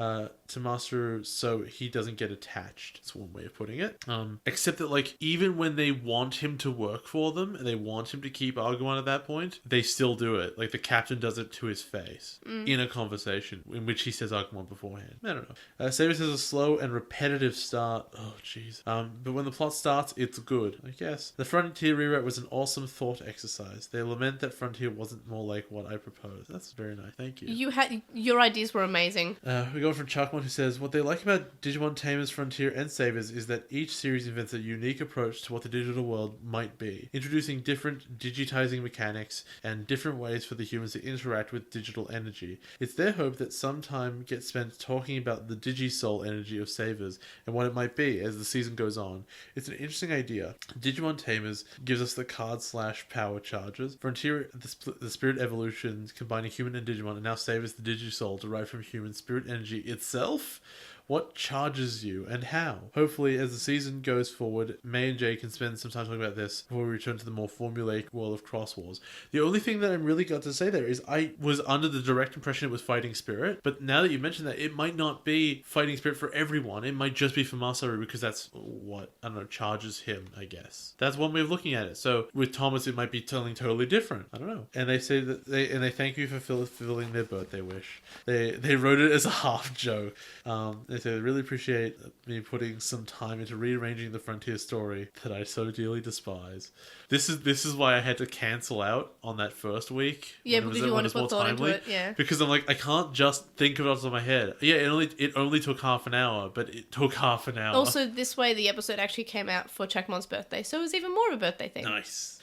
to Masaru so he doesn't get attached. That's one way of putting it. Except that, like, even when they want him to work for them and they want him to keep Agumon at that point, they still do it. Like, the captain does it to his face in a conversation in which he says Agumon beforehand. I don't know. Savers has a slow and repetitive start. Oh, jeez. But when the plot starts, it's good, I guess. The Frontier rewrite was an awesome thought exercise. They lament that Frontier wasn't more like what I proposed. That's very nice. Thank you. Your ideas were amazing. We go from Chuckmon, who says, what they like about Digimon Tamers, Frontier, and Savers is that each series invents a unique approach to what the digital world might be, introducing different digitizing mechanics and different ways for the humans to interact with digital energy. It's their hope that some time gets spent talking about the Digisoul energy of Savers and what it might be as the season goes on. It's an interesting idea. Digimon Tamers gives us the card/power charges. Frontier, the spirit evolutions combining human and Digimon, and now Savers the Digisoul derived from human spirit energy itself. What charges you and how? Hopefully, as the season goes forward, May and Jay can spend some time talking about this before we return to the more formulaic world of Cross Wars. The only thing that I'm really got to say there is I was under the direct impression it was Fighting Spirit, but now that you mentioned that, it might not be Fighting Spirit for everyone. It might just be for Masaru because that's what, I don't know, charges him, I guess. That's one way of looking at it. So with Thomas, it might be something totally different. I don't know. And they say that they thank you for fulfilling their birthday wish. They wrote it as a half joke. They say they really appreciate me putting some time into rearranging the Frontier story that I so dearly despise. This is why I had to cancel out on that first week. Yeah, because you want to put thought into it. Yeah. Because I'm like, I can't just think of it off the top of my head. Yeah, it only took half an hour, but it took half an hour. Also, this way the episode actually came out for Chakmon's birthday, so it was even more of a birthday thing. Nice.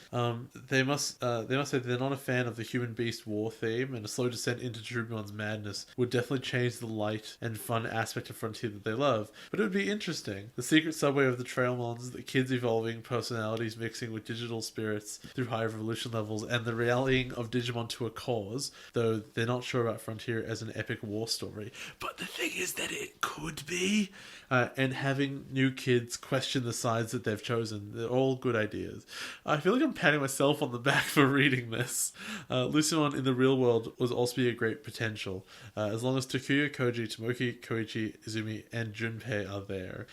They must say they're not a fan of the human beast war theme, and a slow descent into Drumon's madness would definitely change the light and fun aspect of Frontier that they love. But it would be interesting. The secret subway of the Trailmons, the kids evolving personalities mixing with digital spirits through higher evolution levels, and the rallying of Digimon to a cause, though they're not sure about Frontier as an epic war story. But the thing is that it could be. And having new kids question the sides that they've chosen. They're all good ideas. I feel like I'm patting myself on the back for reading this. Lucimon in the real world was also be a great potential. As long as Takuya, Koji, Tomoki, Koichi, Izumi, and Junpei are there.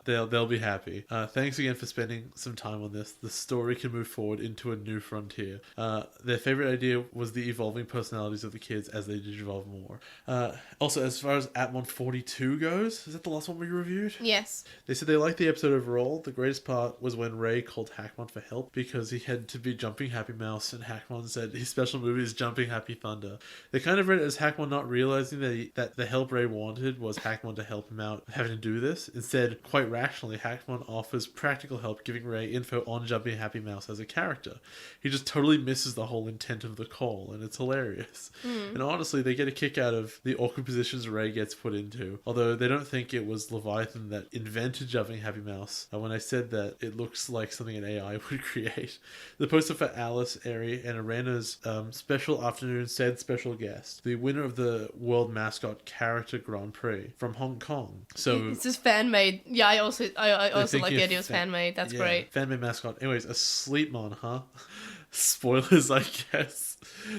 They'll be happy. Thanks again for spending some time on this. The story can move forward into a new frontier. Their favorite idea was the evolving personalities of the kids as they digivolve more. Also, as far as Atmon 42 goes, is that the last one we reviewed? Yes. They said they liked the episode overall. The greatest part was when Ray called Hackmon for help because he had to be Jumping Happy Mouse, and Hackmon said his special move is Jumping Happy Thunder. They kind of read it as Hackmon not realizing that the help Ray wanted was Hackmon to help him out having to do this. Instead, quite rationally, Hackmon offers practical help, giving Ray info on Jumping Happy Mouse as a character. He just totally misses the whole intent of the call, and it's hilarious. And honestly, they get a kick out of the awkward positions Ray gets put into, although they don't think it was Leviathan that invented Jumping Happy Mouse. When I said that, it looks like something an AI would create. The poster for Alice, Eri, and Arena's special afternoon said special guest, the winner of the World Mascot Character Grand Prix from Hong Kong. So it's just fan-made. Yeah, I also like the idea it was fan-made. That's great. Fan-made mascot. Anyways, a Sleepmon, huh? Spoilers, I guess.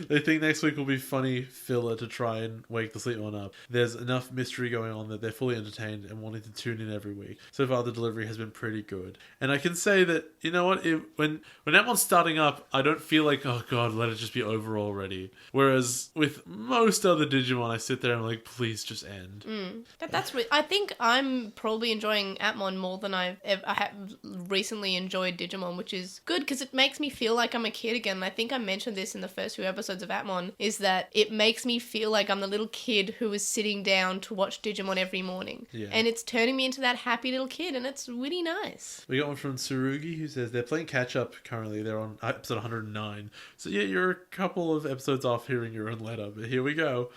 They think next week will be funny filler to try and wake the Sleepmon up. There's enough mystery going on that they're fully entertained and wanting to tune in every week. So far, the delivery has been pretty good. And I can say that, you know what, when that one's starting up, I don't feel like, oh god, let it just be over already. Whereas with most other Digimon, I sit there and I'm like, please just end. I think I'm probably enjoying Atmon more than I have recently enjoyed Digimon, which is good because it makes me feel like I'm a kid again. And I think I mentioned this in the first few episodes of Atmon, is that it makes me feel like I'm the little kid who is sitting down to watch Digimon every morning. Yeah. And it's turning me into that happy little kid, and it's really nice. We got one from Tsurugi who says they're playing catch up currently. They're on episode 109. So yeah, you're a couple of episodes off hearing your own letter, but here we go.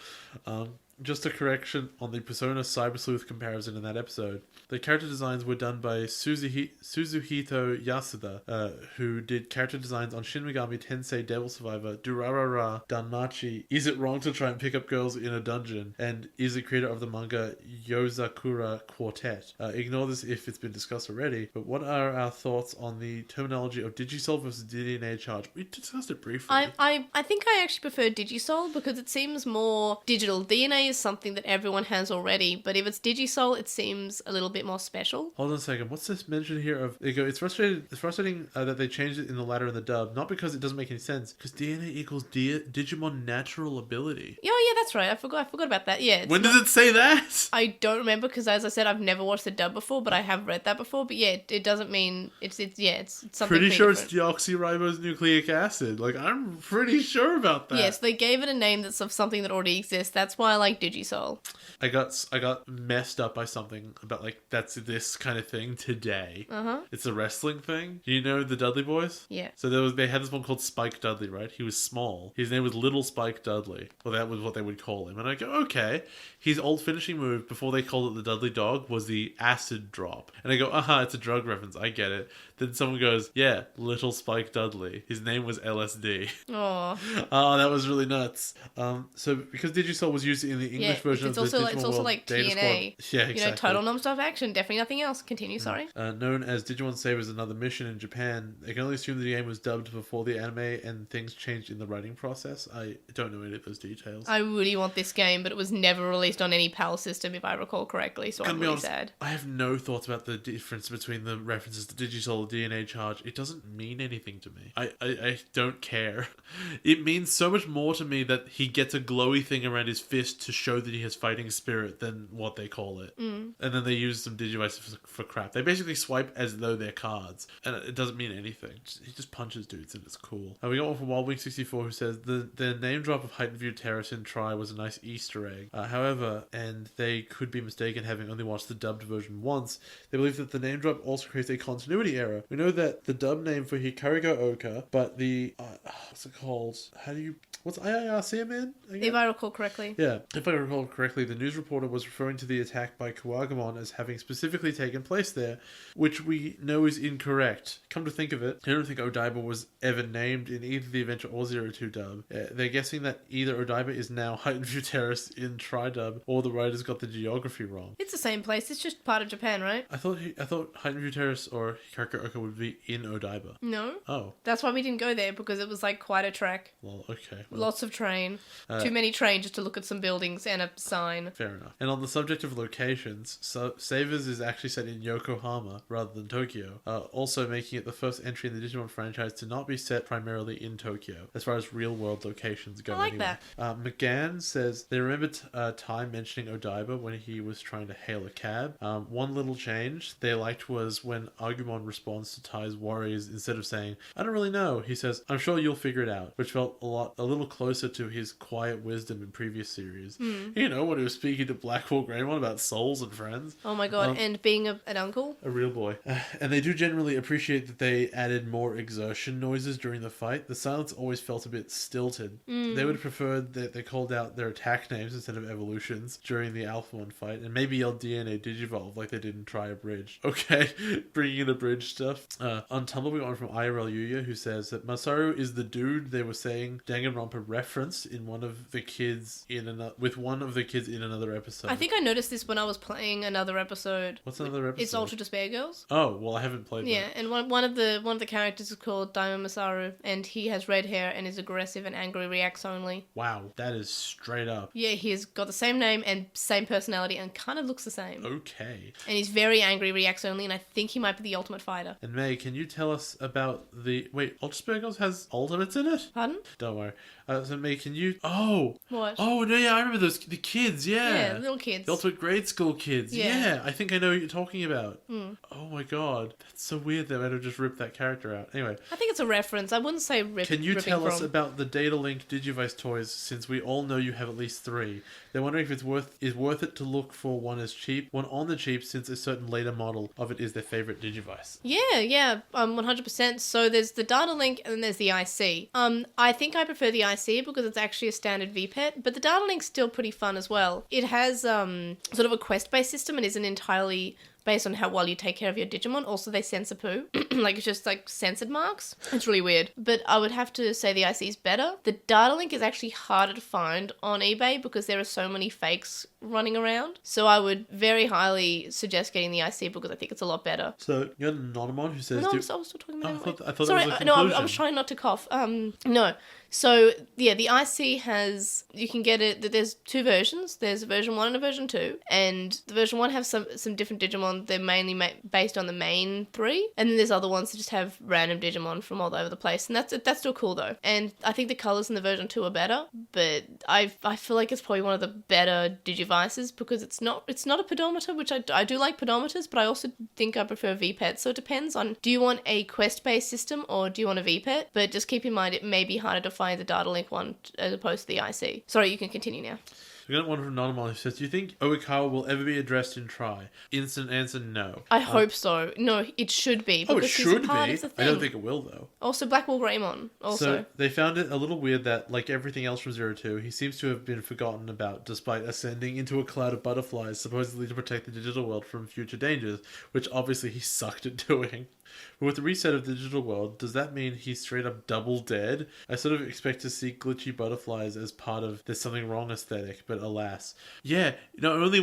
Just a correction on the Persona Cyber Sleuth comparison in that episode. The character designs were done by Suzuhito Yasuda, who did character designs on Shin Megami Tensei Devil Survivor, Durarara, Danmachi, Is It Wrong to Try and Pick Up Girls in a Dungeon, and is the creator of the manga Yozakura Quartet. Ignore this if it's been discussed already, but what are our thoughts on the terminology of Digisoul versus DNA Charge? We discussed it briefly. I think I actually prefer Digisoul because it seems more digital. DNA is something that everyone has already, but if it's Digisoul, it seems a little bit more special. Hold on a second. What's this mention here of? They go. It's frustrating that they changed it in the latter and the dub, not because it doesn't make any sense, because DNA equals Digimon natural ability. Oh yeah, that's right. I forgot about that. Yeah. When does it say that? I don't remember because, as I said, I've never watched the dub before, but I have read that before. But yeah, it doesn't mean it's something. Pretty sure different. it's deoxyribonucleic acid. Like, I'm pretty sure about that. Yes, they gave it a name that's of something that already exists. That's why I like Digisoul. I got messed up by something about like that's this kind of thing today. It's a wrestling thing. Do you know the Dudley Boys? Yeah. So they had this one called Spike Dudley, right? He was small. His name was Little Spike Dudley. Well, that was what they would call him. And I go, okay. His old finishing move before they called it the Dudley Dog was the acid drop. And I go, it's a drug reference. I get it. Then someone goes, yeah, Little Spike Dudley. His name was LSD. Oh. Oh, that was really nuts. So because Digisoul was used in the English version of the Digimon it's also World like Data TNA. Squad. Yeah, exactly. Total non-stop action. Definitely nothing else. Continue, sorry. Known as Digimon Savers Another Mission in Japan, they can only assume the game was dubbed before the anime and things changed in the writing process. I don't know any of those details. I really want this game, but it was never released on any PAL system, if I recall correctly, so I'm really sad. I have no thoughts about the difference between the references to Digisoul and DNA Charge. It doesn't mean anything to me. I don't care. It means so much more to me that he gets a glowy thing around his fist to show that he has fighting spirit than what they call it. And then they use some Digivices for crap. They basically swipe as though they're cards, and it doesn't mean anything. He just punches dudes, and it's cool. We got one from WildWing64 who says the name drop of Heightened View Terrace in Try was a nice Easter egg. However, and they could be mistaken having only watched the dubbed version once, they believe that the name drop also creates a continuity error. We know that the dub name for Hikarigo Oka, but the what's it called? What's IIRC man? If I recall correctly. Yeah, if I recall correctly, the news reporter was referring to the attack by Gaomon as having specifically taken place there, which we know is incorrect. Come to think of it, I don't think Odaiba was ever named in either the Adventure or 02 dub. They're guessing that either Odaiba is now Heightened View Terrace in Tri-dub, or the writers got the geography wrong. It's the same place, it's just part of Japan, right? I thought Heightened View Terrace or Hikarigo Oka would be in Odaiba. No. Oh. That's why we didn't go there, because it was like quite a trek. Well, okay. Well, Lots of train. Too many trains just to look at some buildings and a sign. fair enough. And on the subject of locations, Savers is actually set in Yokohama rather than Tokyo, also making it the first entry in the Digimon franchise to not be set primarily in Tokyo, as far as real-world locations go. I like that. McGann says they remember Time mentioning Odaiba when he was trying to hail a cab. One little change they liked was when Agumon responds to Tai's worries, instead of saying, "I don't really know," he says, "I'm sure you'll figure it out," which felt a little closer to his quiet wisdom in previous series. You know, when he was speaking to Blackwall Greymon about souls and friends. Oh my god, and being an uncle? A real boy. And they do generally appreciate that they added more exertion noises during the fight. The silence always felt a bit stilted. They would have preferred that they called out their attack names instead of evolutions during the Alphamon fight, and maybe yelled DNA Digivolve like they did in Try a Bridge. Okay, bringing in a bridge stuff. On Tumblr we got one from IRL Yuya who says that Masaru is the dude they were saying Danganronpa referenced in one of the kids in another episode. I think I noticed this when I was playing another episode. What's another episode? It's Ultra Despair Girls. Oh, well, I haven't played that. Yeah, and one of the characters is called Diamond Masaru, and he has red hair and is aggressive and angry, reacts only. Wow, that is straight up. Yeah, he's got the same name and same personality and kind of looks the same. Okay. And he's very angry, reacts only, and I think he might be the ultimate fighter. And May, can you tell us about the... Wait, Ultra Spirit Girls has ultimates in it? Pardon? Don't worry. So May, can you... Oh! What? Oh, no, yeah, I remember those. The kids, yeah. Yeah, little kids. The ultimate grade school kids. Yeah. I think I know what you're talking about. Oh my god. That's so weird they might have just ripped that character out. Anyway. I think it's a reference. I wouldn't say Can you tell us about the Data Link Digivice toys, since we all know you have at least 3? They're wondering if it's worth it to look for one on the cheap, since a certain later model of it is their favourite Digivice. Yeah, 100%. So there's the Data Link and then there's the IC. I think I prefer the IC because it's actually a standard VPET, but the Data Link's still pretty fun as well. It has sort of a quest-based system and isn't entirely based on how well you take care of your Digimon. Also, they censor poo. Like, it's just, like, censored marks. It's really weird. But I would have to say the IC is better. The Data Link is actually harder to find on eBay because there are so many fakes running around. So I would very highly suggest getting the IC because I think it's a lot better. So, you got Anonymon who says... No, I was still talking about it. I thought Sorry, that was a no, conclusion. I was trying not to cough. No. So, yeah, the IC has... You can get it... There's 2 versions. There's a version 1 and a version 2. And the version 1 have some different Digimon. They're mainly based on the main 3. And then there's other ones that just have random Digimon from all over the place. And that's still cool, though. And I think the colours in the version 2 are better. But I feel like it's probably one of the better Digivices because it's not a pedometer, which I do like pedometers, but I also think I prefer VPET. So it depends on, do you want a quest-based system or do you want a VPET? But just keep in mind it may be harder to find the Data Link one as opposed to the IC. Sorry, you can continue now. We got one from Anonymous who says, do you think Oikawa will ever be addressed in Try? Instant answer, no. I hope so. No, it should be. Because it should be. I don't think it will, though. Also, Blackwall Greymon. Also. So, they found it a little weird that, like everything else from 02, he seems to have been forgotten about despite ascending into a cloud of butterflies, supposedly to protect the digital world from future dangers, which obviously he sucked at doing. But with the reset of the digital world, does that mean he's straight up double dead? I sort of expect to see glitchy butterflies as part of there's something wrong aesthetic, but alas. Yeah, not only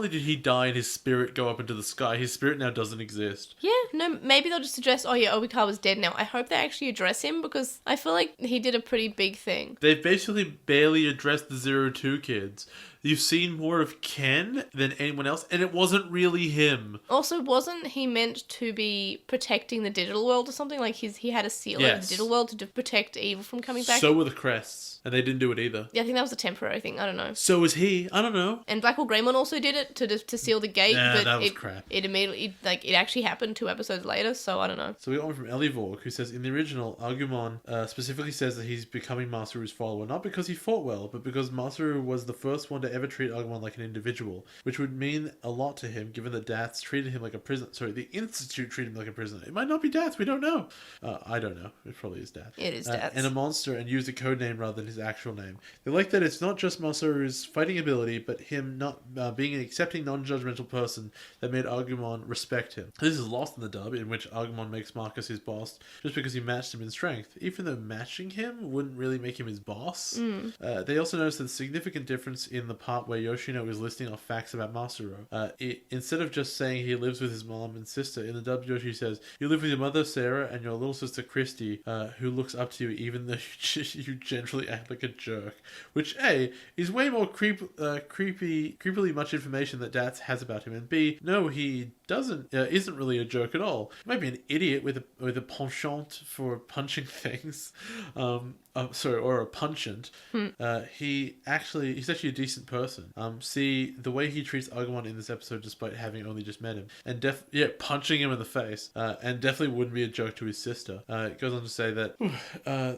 did he die and his spirit go up into the sky, his spirit now doesn't exist. Yeah, no, maybe they'll just address, Obikawa's dead now. I hope they actually address him because I feel like he did a pretty big thing. They've basically barely addressed the 02 kids. You've seen more of Ken than anyone else, and it wasn't really him. Also, wasn't he meant to be protecting the digital world or something? Like, he had a seal over the digital world to protect evil from coming back? So were the crests, and they didn't do it either. Yeah, I think that was a temporary thing. I don't know. So was he. I don't know. And Blackwall Greymon also did it to seal the gate, nah, but that was crap. It immediately, it actually happened 2 episodes later, so I don't know. So we got one from Ellie Vork, who says, in the original, Agumon specifically says that he's becoming Masaru's follower, not because he fought well, but because Masaru was the first one to ever treat Agumon like an individual, which would mean a lot to him, given that DATS treated him like a prisoner. Sorry, the Institute treated him like a prisoner. It might not be DATS, we don't know. I don't know. It probably is DATS. It is DATS. And a monster, and used a code name rather than his actual name. They like that it's not just Masaru's fighting ability, but him not being an accepting, non-judgmental person that made Agumon respect him. This is lost in the dub, in which Agumon makes Marcus his boss just because he matched him in strength, even though matching him wouldn't really make him his boss. They also notice the significant difference in the part where Yoshino is listing off facts about Masaru. Instead of just saying he lives with his mom and sister, in the dub Yoshi says, "You live with your mother Sarah and your little sister Christy, who looks up to you even though you generally act like a jerk." Which A, is way more creepily much information that Dats has about him, and B, no, he isn't really a jerk at all. He might be an idiot with a penchant for punching things, or a punchant. He's actually a decent person. See the way he treats Agumon in this episode, despite having only just met him, and punching him in the face, and definitely wouldn't be a jerk to his sister. It goes on to say that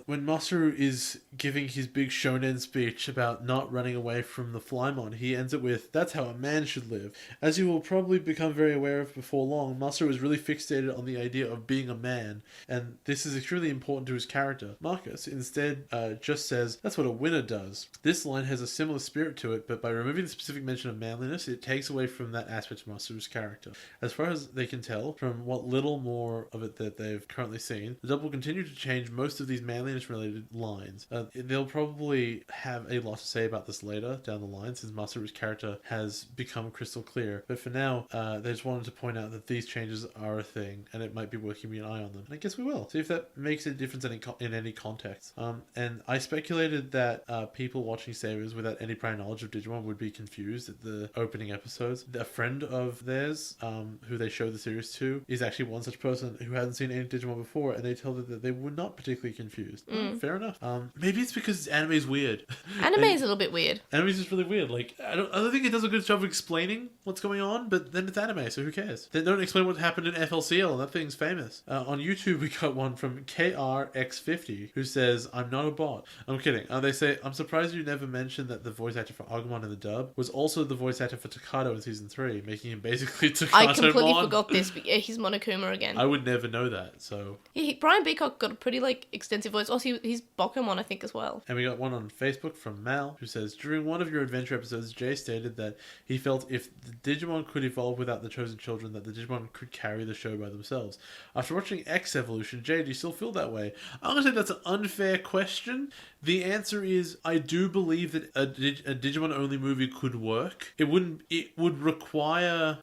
when Masaru is giving his big shonen speech about not running away from the Flymon, he ends it with, "That's how a man should live. As you will probably become very aware of before long, Masaru is really fixated on the idea of being a man, and this is extremely important to his character." Marcus instead just says, "That's what a winner does." This line has a similar spirit to it, but by removing the specific mention of manliness, it takes away from that aspect of Masaru's character. As far as they can tell, from what little more of it that they've currently seen, the dub will continue to change most of these manliness-related lines. They'll probably have a lot to say about this later down the line, since Masaru's character has become crystal clear. But for now, they just wanted to point out that these changes are a thing, and it might be worth keeping an eye on them. And I guess we will. See if that makes a difference in any context. And I speculated that people watching Savers without any prior knowledge of Digimon would be confused at the opening episodes. A friend of theirs, who they showed the series to, is actually one such person who hadn't seen any Digimon before, and they told her that they were not particularly confused. Fair enough. Maybe it's because anime is weird. Anime is a little bit weird. Anime is just really weird. Like, I don't think it does a good job of explaining what's going on, but then it's anime, so who cares? They don't explain what happened in FLCL, and that thing's famous. On YouTube, we got one from KRX50, who says, "I'm not a bot." I'm kidding. They say, "I'm surprised you never mentioned that the voice actor for Agumon in the dub was also the voice actor for Takato in season 3, making him basically Takato. I completely forgot this, but yeah, he's Monokuma again. I would never know that, so... Yeah, Brian Beacock got a pretty, extensive voice. Also, he's Bokumon, I think, as well. And we got one on Facebook from Mal, who says, "During one of your adventure episodes, Jay stated that he felt if the Digimon could evolve without the chosen children, that the Digimon could carry the show by themselves. After watching X Evolution, Jay, do you still feel that way?" I'm going to say that's an unfair question. The answer is, I do believe that a Digimon-only movie could work. It would require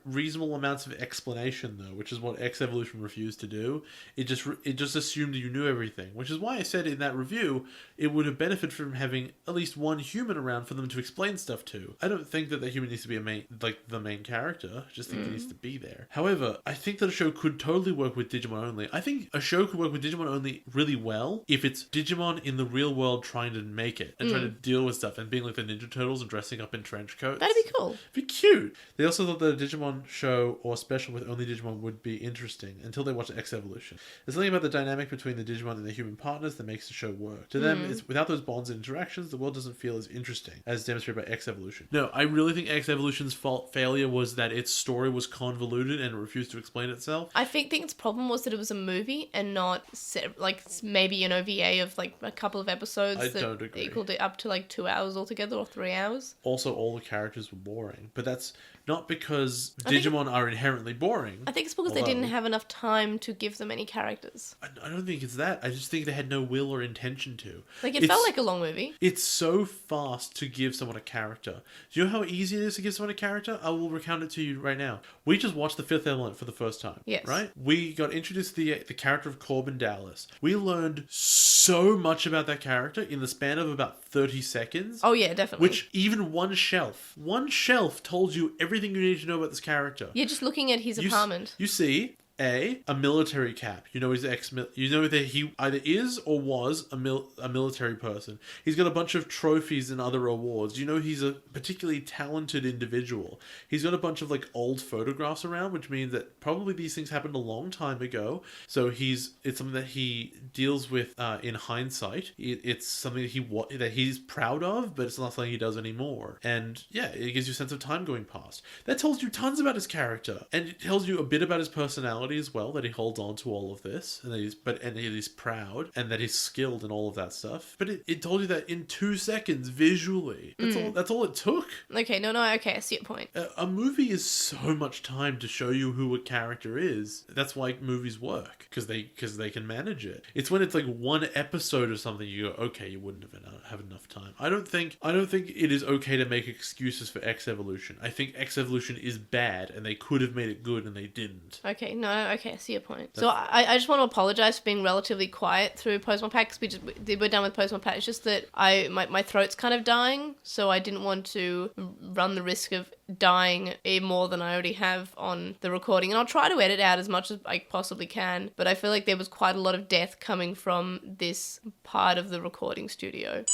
reasonable amounts of explanation, though, which is what X Evolution refused to do. It just assumed you knew everything, which is why I said in that review it would have benefited from having at least one human around for them to explain stuff to. I don't think that the human needs to be the main character. I just think it needs to be there. However, I think that a show could totally work with Digimon only. I think a show could work with Digimon only really well if it's Digimon in the real world trying to make it and trying to deal with stuff and being like the Ninja Turtles and dressing up in trench coats. That'd be cool. It'd be cute. They also thought that a Digimon show or special with only Digimon would be interesting until they watched X Evolution. There's something about the dynamic between the Digimon and the human partners that makes the show work. To them, it's without those bonds and interactions, the world doesn't feel as interesting, as demonstrated by X Evolution. No, I really think X Evolution's failure was that its story was convoluted and it refused to explain itself. I think its problem was that it was a movie and not maybe an OVA of a couple of episodes. I don't agree. Equaled it up to 2 hours altogether or 3 hours. Also, all the characters were boring, but that's not because Digimon are inherently boring. I think it's because they didn't have enough time to give them any characters. I don't think it's that. I just think they had no will or intention to. It felt like a long movie. It's so fast to give someone a character. Do you know how easy it is to give someone a character? I will recount it to you right now. We just watched The Fifth Element for the first time. Yes. Right? We got introduced to the character of Corbin Dallas. We learned so much about that character in the span of about 30 seconds. Oh yeah, definitely. Which even one shelf told you everything you needed to know about this character. Yeah, just looking at his apartment. You see a military cap. You know he's you know that he either is or was a military person. He's got a bunch of trophies and other awards. You know he's a particularly talented individual. He's got a bunch of old photographs around, which means that probably these things happened a long time ago. So it's something that he deals with in hindsight. It's something that he's proud of, but it's not something he does anymore. And yeah, it gives you a sense of time going past. That tells you tons about his character, and it tells you a bit about his personality. personality as well, that he holds on to all of this, and that he's proud, and that he's skilled and all of that stuff. But it told you that in 2 seconds visually. That's all it took. Okay, no, okay, I see your point. A movie is so much time to show you who a character is. That's why movies work, because they can manage it. It's when it's like one episode or something you go, okay, you wouldn't have enough time. I don't think it is okay to make excuses for X Evolution. I think X Evolution is bad, and they could have made it good, and they didn't. Okay, I see your point. So I just want to apologize for being relatively quiet through Postmon Pat, because we're done with Postmon Pat. It's just that my throat's kind of dying, so I didn't want to run the risk of dying more than I already have on the recording. And I'll try to edit out as much as I possibly can, but I feel like there was quite a lot of death coming from this part of the recording studio.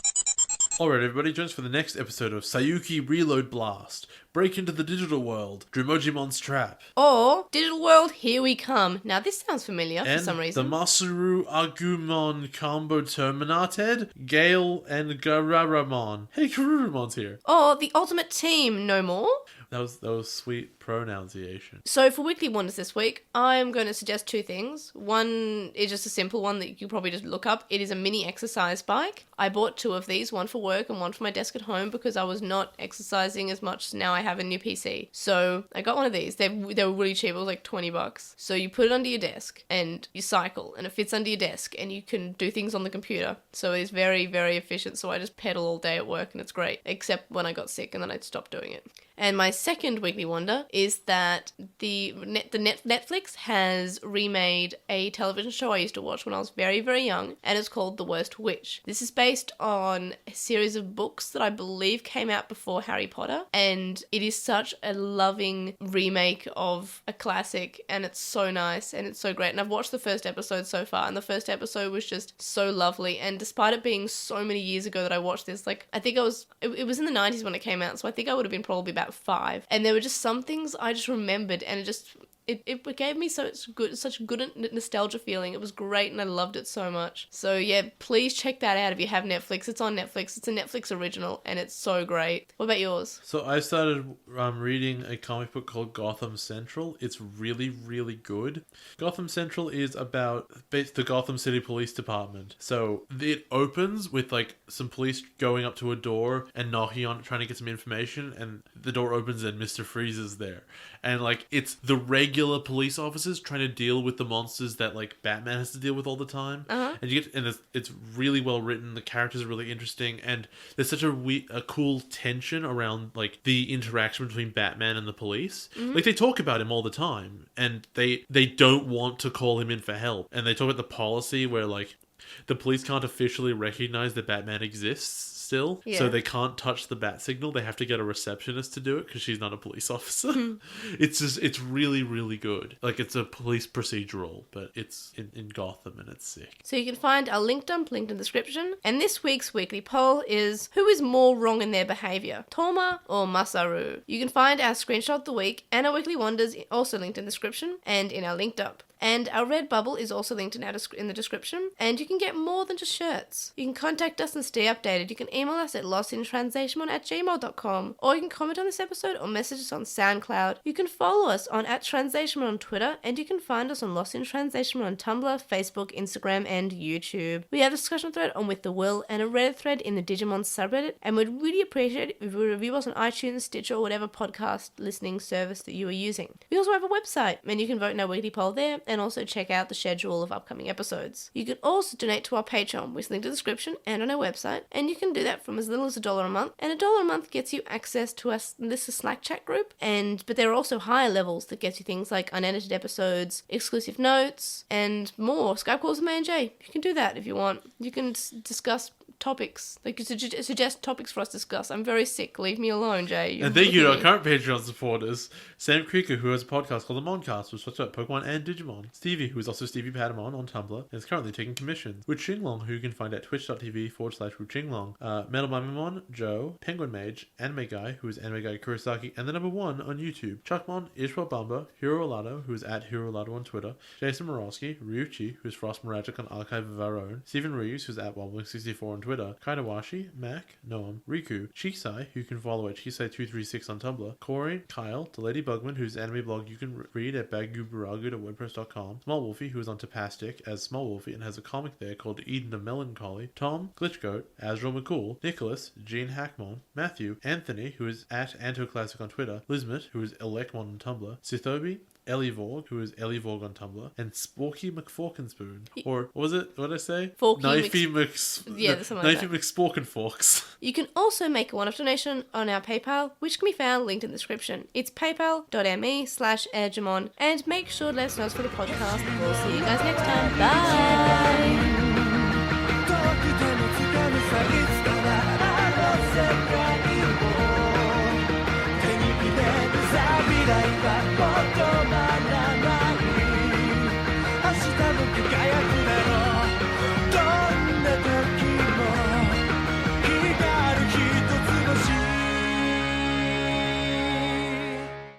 Alright everybody, join us for the next episode of Sayuki Reload Blast. Break into the digital world. Drumojimon's Trap. Or Digital World, Here We Come. Now this sounds familiar for some reason. The Masaru Agumon Combo Terminated, Gale and Gararamon. Hey, Garurumon's here. Or The Ultimate Team, no more. That was sweet pronunciation. So for Weekly Wonders this week, I'm going to suggest 2 things. One is just a simple one that you can probably just look up. It is a mini exercise bike. I bought 2 of these, one for work and one for my desk at home, because I was not exercising as much. Now I have a new PC. So I got one of these. They were really cheap. It was like $20. So you put it under your desk and you cycle, and it fits under your desk, and you can do things on the computer. So it's very, very efficient. So I just pedal all day at work, and it's great. Except when I got sick, and then I'd stopped doing it. And my second Weekly Wonder is that Netflix has remade a television show I used to watch when I was very, very young, and it's called The Worst Witch. This is based on a series of books that I believe came out before Harry Potter, and it is such a loving remake of a classic, and it's so nice, and it's so great. And I've watched the first episode so far, and the first episode was just so lovely, and despite it being so many years ago that I watched this, like, I think it was in the 90s when it came out, so I think I would have been probably about 5, and there were just some things I just remembered, and it gave me such good nostalgia feeling. It was great, and I loved it so much. So yeah, please check that out if you have Netflix. It's on Netflix. It's a Netflix original, and it's so great. What about yours? So I started reading a comic book called Gotham Central. It's really, really good. Gotham Central is about the Gotham City Police Department. So it opens with like some police going up to a door and knocking on it, trying to get some information, and the door opens and Mr. Freeze is there. And like it's the regular police officers trying to deal with the monsters that like Batman has to deal with all the time. Uh-huh. And it's really well written. The characters are really interesting, and there's such a cool tension around like the interaction between Batman and the police. Mm-hmm. Like they talk about him all the time, and they don't want to call him in for help, and they talk about the policy where like the police can't officially recognize that Batman exists still, so they can't touch the bat signal. They have to get a receptionist to do it because she's not a police officer. Mm-hmm. It's really, really good. Like it's a police procedural, but it's in Gotham, and it's sick. So you can find our link dump linked in the description. And this week's weekly poll is, who is more wrong in their behaviour, Toma or Masaru? You can find our screenshot of the week and our weekly wonders also linked in the description and in our link dump. And our Redbubble is also linked in the description, and you can get more than just shirts. You can contact us and stay updated. You can email us at LostinTranslationmon@gmail.com, or you can comment on this episode or message us on SoundCloud. You can follow us on @TranslationMon on Twitter, and you can find us on LostinTranslationmon on Tumblr, Facebook, Instagram, and YouTube. We have a discussion thread on With the Will and a Reddit thread in the Digimon subreddit, and we'd really appreciate it if you would review us on iTunes, Stitcher, or whatever podcast listening service that you are using. We also have a website, and you can vote in our weekly poll there, and also check out the schedule of upcoming episodes. You can also donate to our Patreon, which is linked in the description and on our website, and you can do that from as little as $1 a month, and $1 a month gets you access to this Slack chat group, but there are also higher levels that gets you things like unedited episodes, exclusive notes, and more. Skype calls with May and Jay. You can do that if you want. You can discuss topics. They could suggest topics for us to discuss. I'm very sick. Leave me alone, Jay. And thank you to our current Patreon supporters. Sam Krieger, who has a podcast called The Moncast, which talks about Pokemon and Digimon. Stevie, who is also Stevie Patamon on Tumblr, and is currently taking commissions. Wuchinglong, who you can find at twitch.tv/Wuchinglong. Metal Mimimon, Joe, Penguin Mage, Anime Guy, who is Anime Guy Kurosaki, and the #1 on YouTube. Chuckmon, Ishwa Bamba, Hiro Olado, who is at Hiro Olado on Twitter. Jason Morosky, Ryuchi, who is Frost Moragic on Archive of Our Own. Stephen Reeves, who is at Wobbling64 on Twitter. Twitter, Kaidawashi, Mac, Noam, Riku, Shisai, who you can follow at Shisai236 on Tumblr, Corey, Kyle, the Lady Bugman, whose anime blog you can read at bagubaragu.wordpress.com, Small Wolfie, who is on Tapastic as Small Wolfie and has a comic there called Eden of Melancholy, Tom, Glitchgoat, Azrael McCool, Nicholas, Gene Hackmon, Matthew, Anthony, who is at AntoClassic on Twitter, Lizmet, who is Elecmon on Tumblr, Sithobi, Ellie Vorg, who is Ellie Vorg on Tumblr, and Sporky McForkenspoon. Or, what was it? What did I say? Knifey McSporkenforks. You can also make a one-off donation on our PayPal, which can be found linked in the description. It's paypal.me/airjamon, and make sure to let us know for the podcast. We'll see you guys next time. Bye!